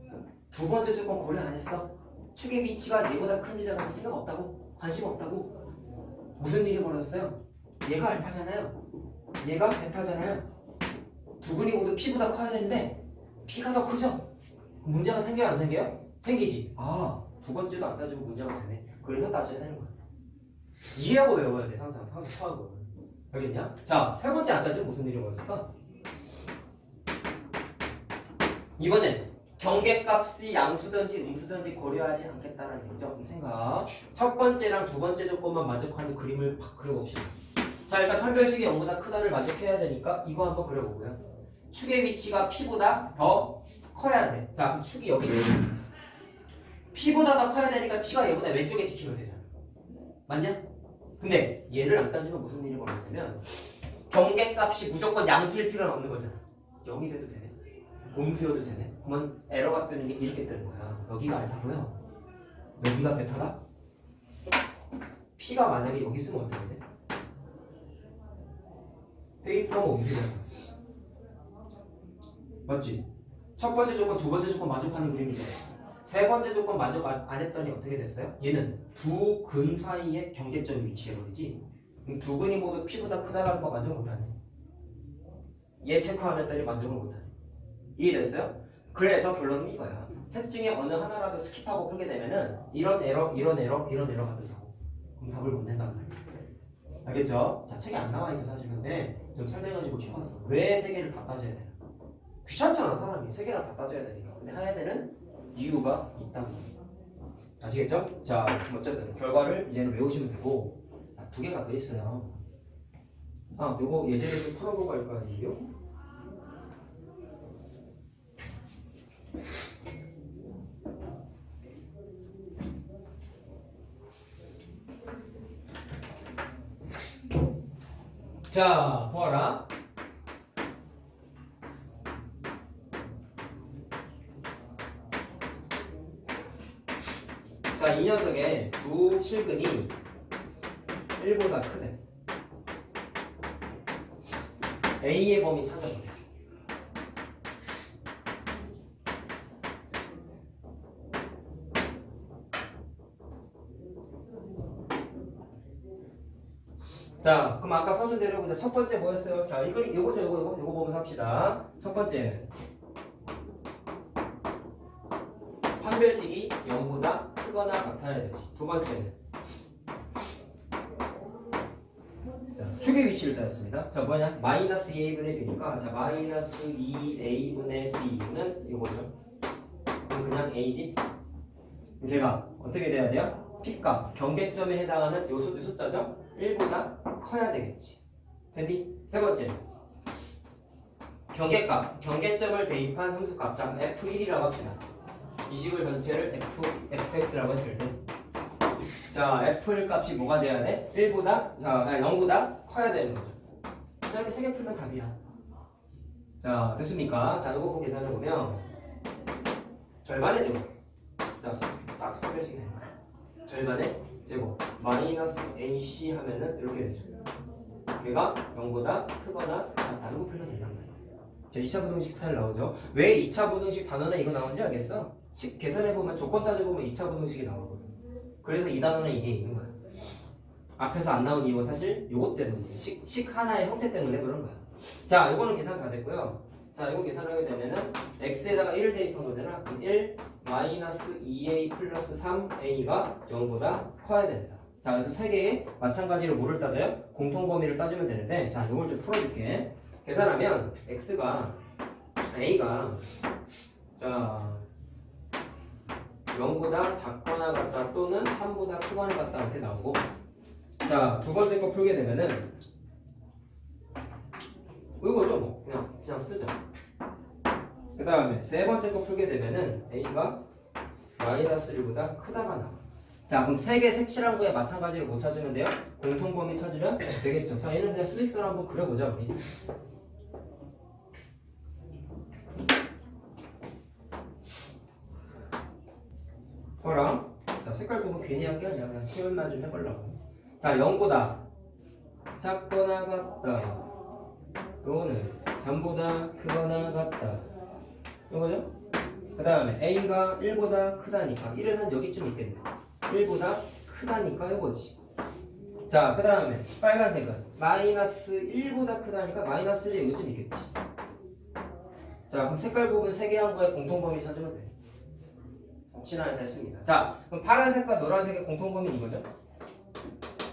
두 번째 조건 고려 안 했어. 축의 위치가 얘보다 큰지 작은지 생각 없다고? 관심 없다고? 무슨 일이 벌어졌어요? 얘가 알파잖아요. 얘가 베타잖아요. 두 근이 모두 P보다 커야 되는데 P가 더 크죠? 문제가 생겨요 안 생겨요? 생기지. 아, 두 번째도 안 따지고 문제가 되네. 그래서 따져야 되는 거야. 이해하고 외워야 돼. 항상 처음은. 알겠냐? 자, 세 번째 안 따지면 무슨 일이 벌어질까? 이번엔 경계값이 양수든지 음수든지 고려하지 않겠다는 얘기죠. 생각. 첫 번째랑 두 번째 조건만 만족하는 그림을 팍 그려봅시다. 자, 일단 판별식이 0보다 크다를 만족해야 되니까 이거 한번 그려보고요. 축의 위치가 P보다 더 커야 돼. 자, 그럼 축이 여기 있지. P보다 더 커야 되니까 P가 얘보다 왼쪽에 지키면 되잖아. 맞냐? 근데 얘를 안 따지면 무슨 일이 벌어지냐면 경계값이 무조건 양수일 필요는 없는 거잖아. 0이 돼도 되네. 음수여도 되네. 그러면 에러가 뜨는 게 이렇게 뜨는 거야. 여기가 알파고요. 여기가 베타다. P가 만약에 여기 있으면 어떻게 돼? 대입하면 음수잖아. 맞지? 첫 번째 조건, 두 번째 조건 만족하는 그림이죠. 세 번째 조건 만족 안 했더니 어떻게 됐어요? 얘는 두 근 사이에 경계점이 위치해버리지. 두 근이 모두 P보다 크다라는 거 만족 못하네. 얘 체크 안 했더니 만족을 못하네. 이해됐어요? 그래서 결론은 이거야. 셋 중에 어느 하나라도 스킵하고 풀게 되면은 이런 에러, 이런 에러, 이런 에러가 된다고. 그럼 답을 못 낸단 말이야. 알겠죠? 자, 책에 안 나와 있어 사실. 근데 좀 설명해주고 싶었어. 왜 세 개를 다 따져야 되나? 귀찮잖아 사람이. 세 개나 다 따져야 되니까. 근데 해야 되는 이유가 있다고. 아시겠죠? 자, 어쨌든 결과를 이제는 외우시면 되고. 두 개가 더 있어요. 아, 요거 예제를 좀 풀어보고 할 거 아니에요? 자, 보아라. 자, 이 녀석의 두 실근이 1보다 크대. A의 범위 찾아보래. 자, 그럼 아까 써준 대로 보자. 첫 번째 뭐였어요? 자, 요거죠, 요거 보면서 합시다. 첫 번째. 판별식이 0보다 크거나 같아야 되지. 두 번째. 자, 축의 위치를 따졌습니다. 자, 뭐냐? 마이너스 2a분의 b니까, 자, 마이너스 2a분의 b는 이거죠. 그럼 그냥 a지? 걔가 어떻게 돼야 돼요? p값, 경계점에 해당하는 요 숫자죠? 1보다 커야 되겠지. 됐니? 세 번째. 경계값, 경계점을 대입한 함수값. 자, f1이라고 합시다. 이 식을 전체를 fx라고 했을 때. 자, f1 값이 뭐가 돼야 돼? 1보다, 자, 0보다 커야 되는 거죠. 자, 이렇게 세 개 풀면 답이야. 자, 됐습니까? 자, 이거 계산해보면 절반의 제곱. 자, 박스 판별식이 되는 거야. 절반의 제곱. 마이너스 ac 하면은 이렇게 되죠. 얘가 0보다 크거나 같다. 이거 풀면 된단 말이야. 자, 2차 부등식 스타일 나오죠. 왜 2차 부등식 단원에 이거 나오는지 알겠어? 식 계산해보면 조건 따져보면 2차 부등식이 나오거든. 그래서 이 단원에 이게 있는 거야. 앞에서 안 나온 이유가 사실 요것 때문이에요. 식 하나의 형태 때문에 그런 거야. 자, 요거는 계산 다 됐고요. 자, 이거 계산하게 되면은 x에다가 1을 대입한 거잖아. 그럼 1 마이너스 2a 플러스 3a가 0보다 커야 된다. 자, 그래서 세 개의 마찬가지로 뭐를 따져요? 공통 범위를 따지면 되는데, 자, 요걸 좀 풀어줄게. 계산하면 x가 a가 자 0보다 작거나 같다 또는 3보다 크거나 같다 이렇게 나오고, 자, 두 번째 거 풀게 되면은 이거죠. 뭐 그냥 쓰죠. 그 다음에 세 번째 거 풀게 되면은 a가 마이너스 1보다 크다가 나와. 자, 그럼 세 개 색칠한 거에 마찬가지로 못 찾으면 돼요? 공통 범위 찾으면 되겠죠. 자, 얘는 그냥 수직선을 한번 그려보자 우리. 저랑 자, 색깔도 뭐 괜히 한 게 아니라 그냥 표현만 좀 해보려고. 자, 0보다 작거나 같다 또는 3보다 크거나 같다 이거죠? 그 다음에 a가 1보다 크다니까 1은 한 여기쯤 있겠네. 1보다 크다니까 이거지. 자, 그 다음에 빨간색은 마이너스 1보다 크다니까 마이너스 1이 여기쯤 있겠지. 자, 그럼 색깔 부분 3개 한 거에 공통범위 찾으면 돼. 진화해서 했습니다. 자, 그럼 파란색과 노란색의 공통범위는 이거죠?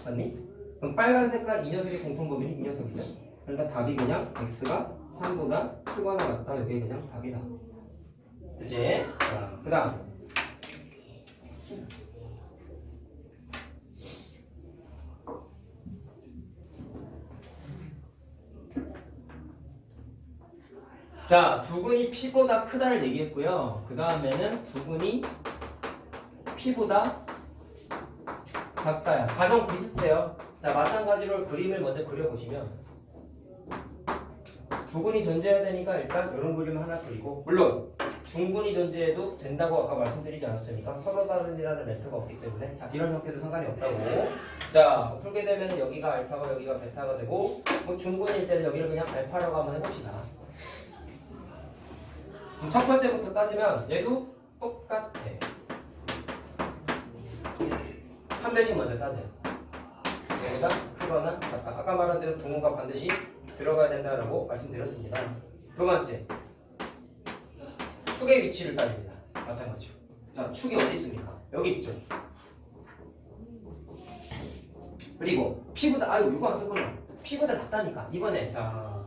맞니? 그럼 빨간색과 이 녀석의 공통범위는 이 녀석이죠? 그러니까 답이 그냥 x가 3보다 크거나 같다. 이게 그냥 답이다. 그치? 자, 그 다음 자, 두근이 p보다 크다를 얘기했고요. 그 다음에는 두근이 p보다 작다야. 가정 비슷해요. 자, 마찬가지로 그림을 먼저 그려보시면 두근이 존재해야 되니까 일단 이런 그림을 하나 그리고, 물론 중근이 존재해도 된다고 아까 말씀드리지 않았습니까? 서로 다른이라는 멘트가 없기 때문에. 자, 이런 형태도 상관이 없다고. 자, 풀게 되면 여기가 알파가 여기가 베타가 되고, 뭐 중근일 때는 여기를 그냥 알파라고 한번 해봅시다. 그럼 첫 번째부터 따지면 얘도 똑같아. 판별식 먼저 따져요. 얘보다 크거나 같다. 아까 말한 대로 동호가 반드시 들어가야 된다라고 말씀드렸습니다. 두 번째, 축의 위치를 따집니다. 마찬가지로. 자, 축이 어디 있습니까? 여기 있죠. 그리고 P보다 이거 안 썼구나. P보다 작다니까. 이번에 자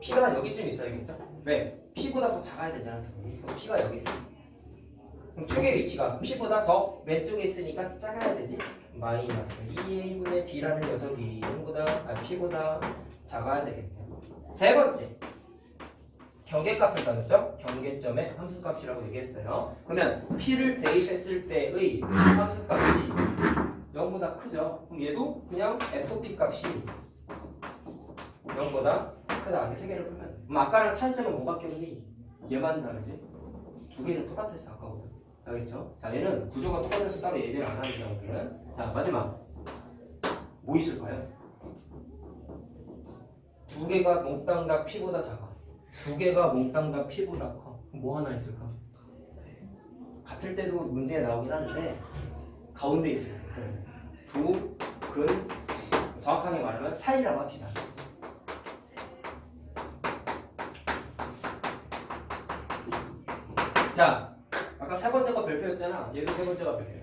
P가 여기쯤 있어야겠죠? 왜? P보다 더 작아야 되잖아. 그럼 P가 여기 있어. 그럼 축의 위치가 P보다 더 왼쪽에 있으니까 작아야 되지. 마이너스 2a분의 b라는 녀석이 P보다 작아야 되겠네요. 세 번째, 경계값을 따졌죠? 경계점의 함수값이라고 얘기했어요. 그러면 P를 대입했을 때의 함수값이 0보다 크죠? 그럼 얘도 그냥 FP 값이 0보다 크다. 이렇게 세 개를 풀면. 그럼 아까랑 차이점은 뭐밖에 없니? 얘만 다르지? 두 개는 똑같았어 아까보다. 알겠죠? 자, 얘는 구조가 똑같아서 따로 예제를 안 합니다. 오늘은. 자, 마지막 뭐 있을까요? 두 개가 몽땅 다 P보다 작아. 두 개가 몽땅 다 P보다 커. 그럼 뭐 하나 있을까? 같을 때도 문제가 나오긴 하는데 가운데 있을 때. 그래. 두, 근, 정확하게 말하면 사이라고 합시다. 자, 아까 세 번째가 별표였잖아. 얘도 세 번째가 별표야.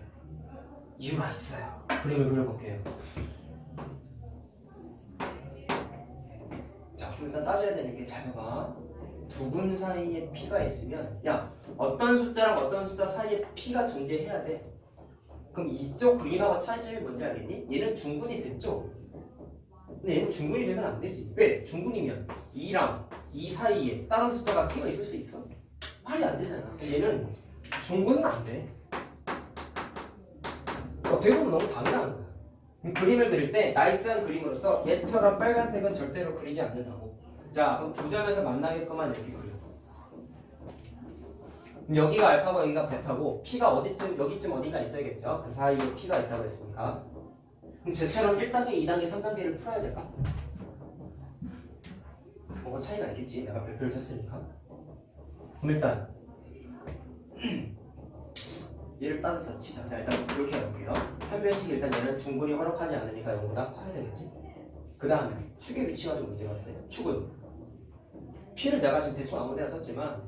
이유가 있어요. 그림을 그려볼게요. 자, 그럼 일단 따져야 되는 게 잘 봐봐. 두 근 사이에 P가 있으면 야, 어떤 숫자랑 어떤 숫자 사이에 P가 존재해야 돼. 그럼 이쪽 그림하고 차이점이 뭔지 알겠니? 얘는 중근이 됐죠? 근데 얘는 중근이 되면 안 되지. 왜? 중근이면 2랑 2 사이에 다른 숫자가 P가 있을 수 있어? 말이 안 되잖아. 얘는 중근은 안 돼. 어떻게 보면 너무 당연한 거야. 그림을 그릴 때 나이스한 그림으로서 얘처럼 빨간색은 절대로 그리지 않는다고. 자, 그럼 두 점에서 만나게끔만 이렇게 그려. 그럼 여기가 알파고 여기가 베타고 P가 어디쯤 여기쯤 어딘가 있어야겠죠. 그 사이에 P가 있다고 했으니까. 그럼 쟤처럼 1단계, 2단계, 3단계를 풀어야 될까? 뭔가 차이가 있겠지. 내가 별표를 쳤으니까. 그럼 일단 얘를 따뜻하 치자. 자, 일단 그렇게 해볼게요. 한 변씩 일단 얘는 중근이 허락하지 않으니까 0보다 커야 되겠지. 그 다음에 축의 위치가 좀 문제가 돼. 축은 P를 내가 지금 대충 아무데나 썼지만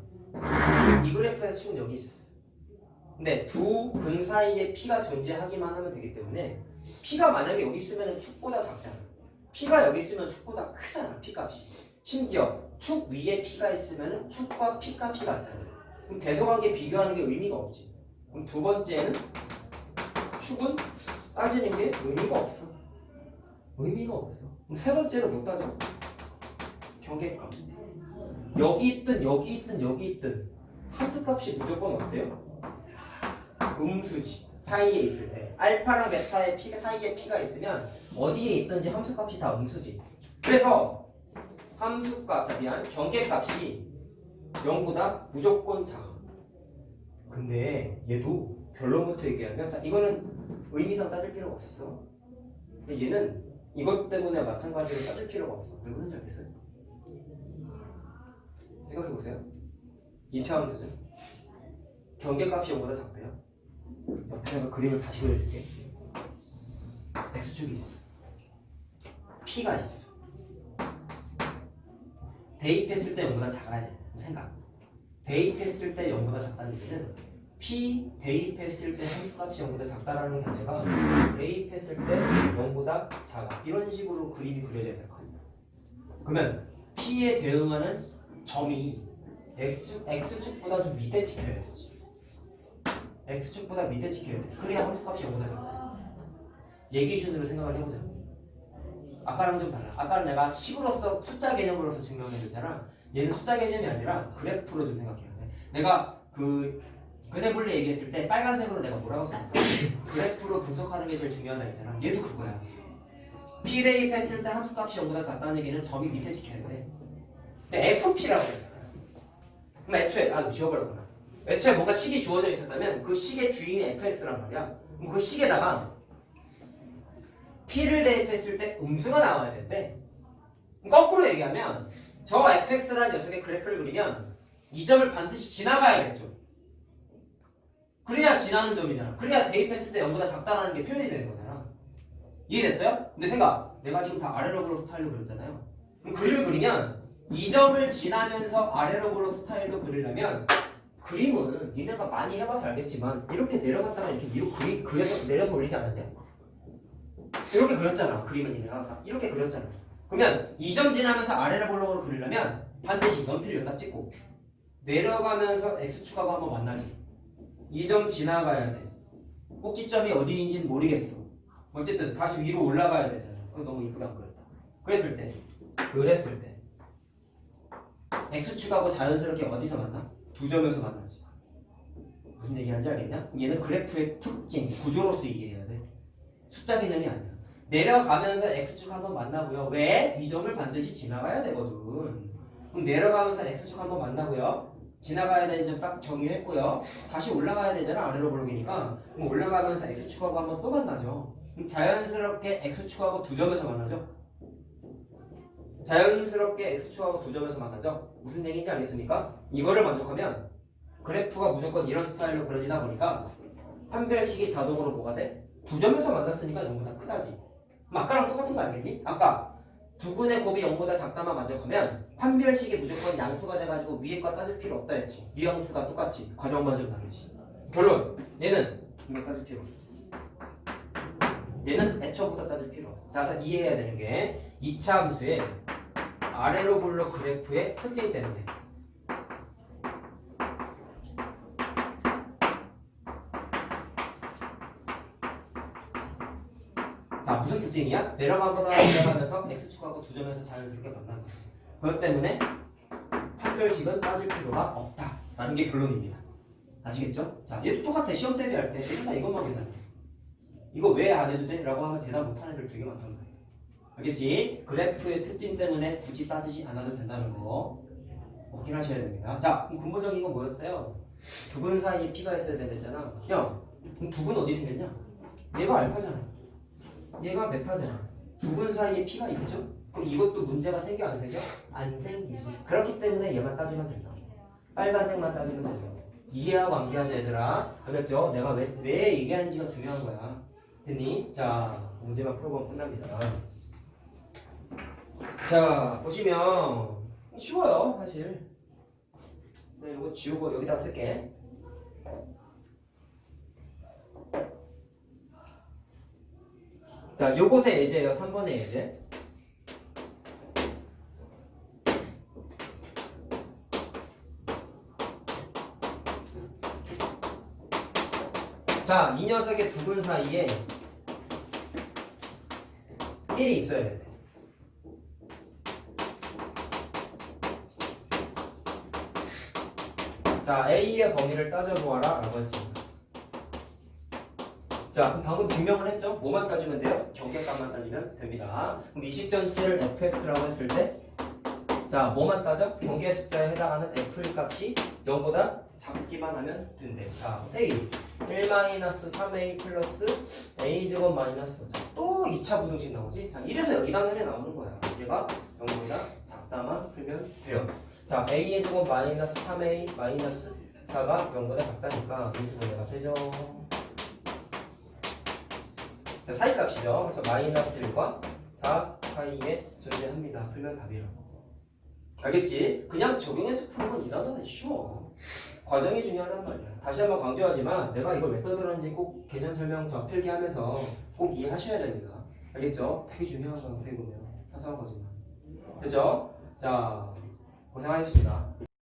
이 그래프에서 축은 여기 있어. 근데 두 근 사이에 P가 존재하기만 하면 되기 때문에 P가 만약에 여기 있으면 축보다 작잖아. P가 여기 있으면 축보다 크잖아. P 값이. 심지어 축 위에 P가 있으면 축과 P 값이 같잖아. 그럼 대소관계 비교하는 게 의미가 없지. 그럼 두 번째는 축은 따지는 게 의미가 없어. 의미가 없어. 그럼 세 번째는 못 따져. 경계값. 여기 있든 여기 있든 여기 있든 함수값이 무조건 어때요? 음수지. 사이에 있을 때 알파랑 베타의 P 사이에 P가 있으면 어디에 있든지 함수값이 다 음수지. 그래서 함수값, 경계값이 0보다 무조건 작아. 근데 얘도 결론부터 얘기하면, 자, 이거는 의미상 따질 필요가 없었어. 근데 얘는 이것 때문에 마찬가지로 따질 필요가 없어. 왜 그런지 알겠어요? 생각해보세요. 2차 함수죠. 경계값이 0보다 작대요. 옆에다가 그림을 다시 그려줄게. X축이 있어. P가 있어. 대입했을 때 0보다 작아야 돼. 생각. 대입했을 때 0보다 작다는 얘기는 P 대입했을 때 함수값이 0보다 작다라는 자체가 대입했을 때 0보다 작아. 이런 식으로 그림이 그려져야 될 거야. 그러면 P에 대응하는 점이 X축보다 좀 밑에 지켜야 되지. X축보다 밑에 지켜야 돼. 그래야 함수값이 0보다 작잖아. 얘 기준으로 생각을 해보자. 아까랑 좀 달라. 아까는 내가 식으로서 숫자 개념으로서 증명해줬잖아. 얘는 숫자 개념이 아니라 그래프로 좀 생각해야 돼. 내가 그네블리 얘기했을 때 빨간색으로 내가 뭐라고 써놨어? 그래프로 분석하는 게 제일 중요하다 했잖아. 얘도 그거야. P 대입했을 때 함수값이 0보다 작다는 얘기는 점이 밑에 지켜야 돼. 근데 FP라고 했잖아. 그럼 애초에 지워버렸구나. 애초에 뭔가 식이 주어져 있었다면 그 식의 주인이 fx란 말이야. 그럼 그 식에다가 P를 대입했을 때 음수가 나와야 되는데, 거꾸로 얘기하면 저 fx라는 녀석의 그래프를 그리면 이 점을 반드시 지나가야겠죠. 그래야 지나는 점이잖아. 그래야 대입했을 때 0보다 작다라는 게 표현이 되는 거잖아. 이해됐어요? 근데 생각, 내가 지금 다 아래로 블록 스타일로 그렸잖아요. 그럼 그림을 그리면 이 점을 지나면서 아래로 블록 스타일로 그리려면 그림은 니네가 많이 해봐서 알겠지만 이렇게 내려갔다가 이렇게 위로 그려서 내려서 올리지 않았냐? 이렇게 그렸잖아. 그림을 니네가 다 이렇게 그렸잖아. 그러면 이 점 지나면서 아래로 블록으로 그리려면 반드시 연필을 여기다 찍고 내려가면서 x축하고 한번 만나지. 이 점 지나가야 돼. 꼭지점이 어디인지는 모르겠어. 어쨌든 다시 위로 올라가야 되잖아. 너무 이쁘게 안 그렸다. 그랬을 때 x축하고 자연스럽게 어디서 만나? 두 점에서 만나지. 무슨 얘기하는지 알겠냐? 얘는 그래프의 특징, 구조로서 이해해야 돼. 숫자 개념이 아니야. 내려가면서 x축 한번 만나고요. 왜? 이 점을 반드시 지나가야 되거든. 그럼 내려가면서 x축 한번 만나고요. 지나가야 되는 점 딱 정의했고요. 다시 올라가야 되잖아. 아래로 블록이니까. 그럼 올라가면서 x축하고 한번 또 만나죠. 그럼 자연스럽게 x축하고 두 점에서 만나죠. 자연스럽게 x축하고 두 점에서 만나죠. 무슨 얘기인지 알겠습니까? 이거를 만족하면 그래프가 무조건 이런 스타일로 그려지다 보니까 판별식이 자동으로 뭐가 돼? 두 점에서 만났으니까 0보다 크다지. 그럼 아까랑 똑같은 거 알겠니? 아까 두근의 곱이 0보다 작다만 만족하면 판별식이 무조건 양수가 돼가지고 위에 거 따질 필요 없다 했지. 뉘앙스가 똑같지. 과정만 좀 다르지. 결론 얘는 이거 따질 필요 없어. 얘는 애초부터 따질 필요 없어. 자, 그래서 이해해야 되는 게 2차 함수의 아래로 블록 그래프의 특징 때문에 자, 무슨 특징이야? 내려가면서 x축하고 두 점에서 자연스럽게 만나는 거야. 그것 때문에 판별식은 따질 필요가 없다라는 게 결론입니다. 아시겠죠? 자, 얘도 똑같아. 시험 대비할 때 항상 이것만 계산해. 이거 왜 안 해도 돼? 라고 하면 대답 못하는 애들 되게 많단 말이야. 알겠지? 그래프의 특징 때문에 굳이 따지지 않아도 된다는 거 확인하셔야 됩니다. 자, 그럼 근본적인 건 뭐였어요? 두근 사이에 P가 있어야 되잖아. 야, 그럼 두근 어디 생겼냐? 얘가 알파잖아. 얘가 베타잖아. 두근 사이에 P가 있죠? 그럼 이것도 문제가 생겨 안 생겨? 안 생기지. 그렇기 때문에 얘만 따지면 된다. 빨간색만 따지면 된다. 이해하고 암기하자 얘들아. 알겠죠? 내가 왜 얘기하는지가 중요한 거야. 됐니? 자, 문제만 풀어보면 끝납니다. 자, 보시면 쉬워요 사실. 네, 이거 지우고 여기다가 쓸게. 자, 요것의 예제예요. 3번의 예제. 자, 이 녀석의 두근 사이에 1이 있어야 돼. 자, A의 범위를 따져보아라 라고 했습니다. 자, 그럼 방금 증명을 했죠? 뭐만 따지면 돼요? 경계값만 따지면 됩니다. 그럼 이 식전체를 fx라고 했을 때 자, 뭐만 따져? 경계 숫자에 해당하는 f의 값이 0보다 작기만 하면 된대. 자, A 1-3A 플러스 A제곱 마이너스 또 2차 부등식 나오지? 자, 이래서 여기 단면에 나오는 거야. 얘가 0보다 작다만 풀면 돼요. 자, A의 제곱 마이너스 3A 마이너스 4가 0보다 작다니까 인수분해가 되죠. 자, 사이값이죠. 그래서 마이너스 1과 4 사이에 존재합니다. 풀면 답이라고. 알겠지? 그냥 적용해서 푸는 건 이 단어는 쉬워. 과정이 중요하단 말이야. 다시 한번 강조하지만 내가 이걸 왜 떠들었는지 꼭 개념 설명 전 필기하면서 꼭 이해하셔야 됩니다. 알겠죠? 되게 중요한 거 어떻게 보면 사소한 거지만. 됐죠? 자, 고생하셨습니다.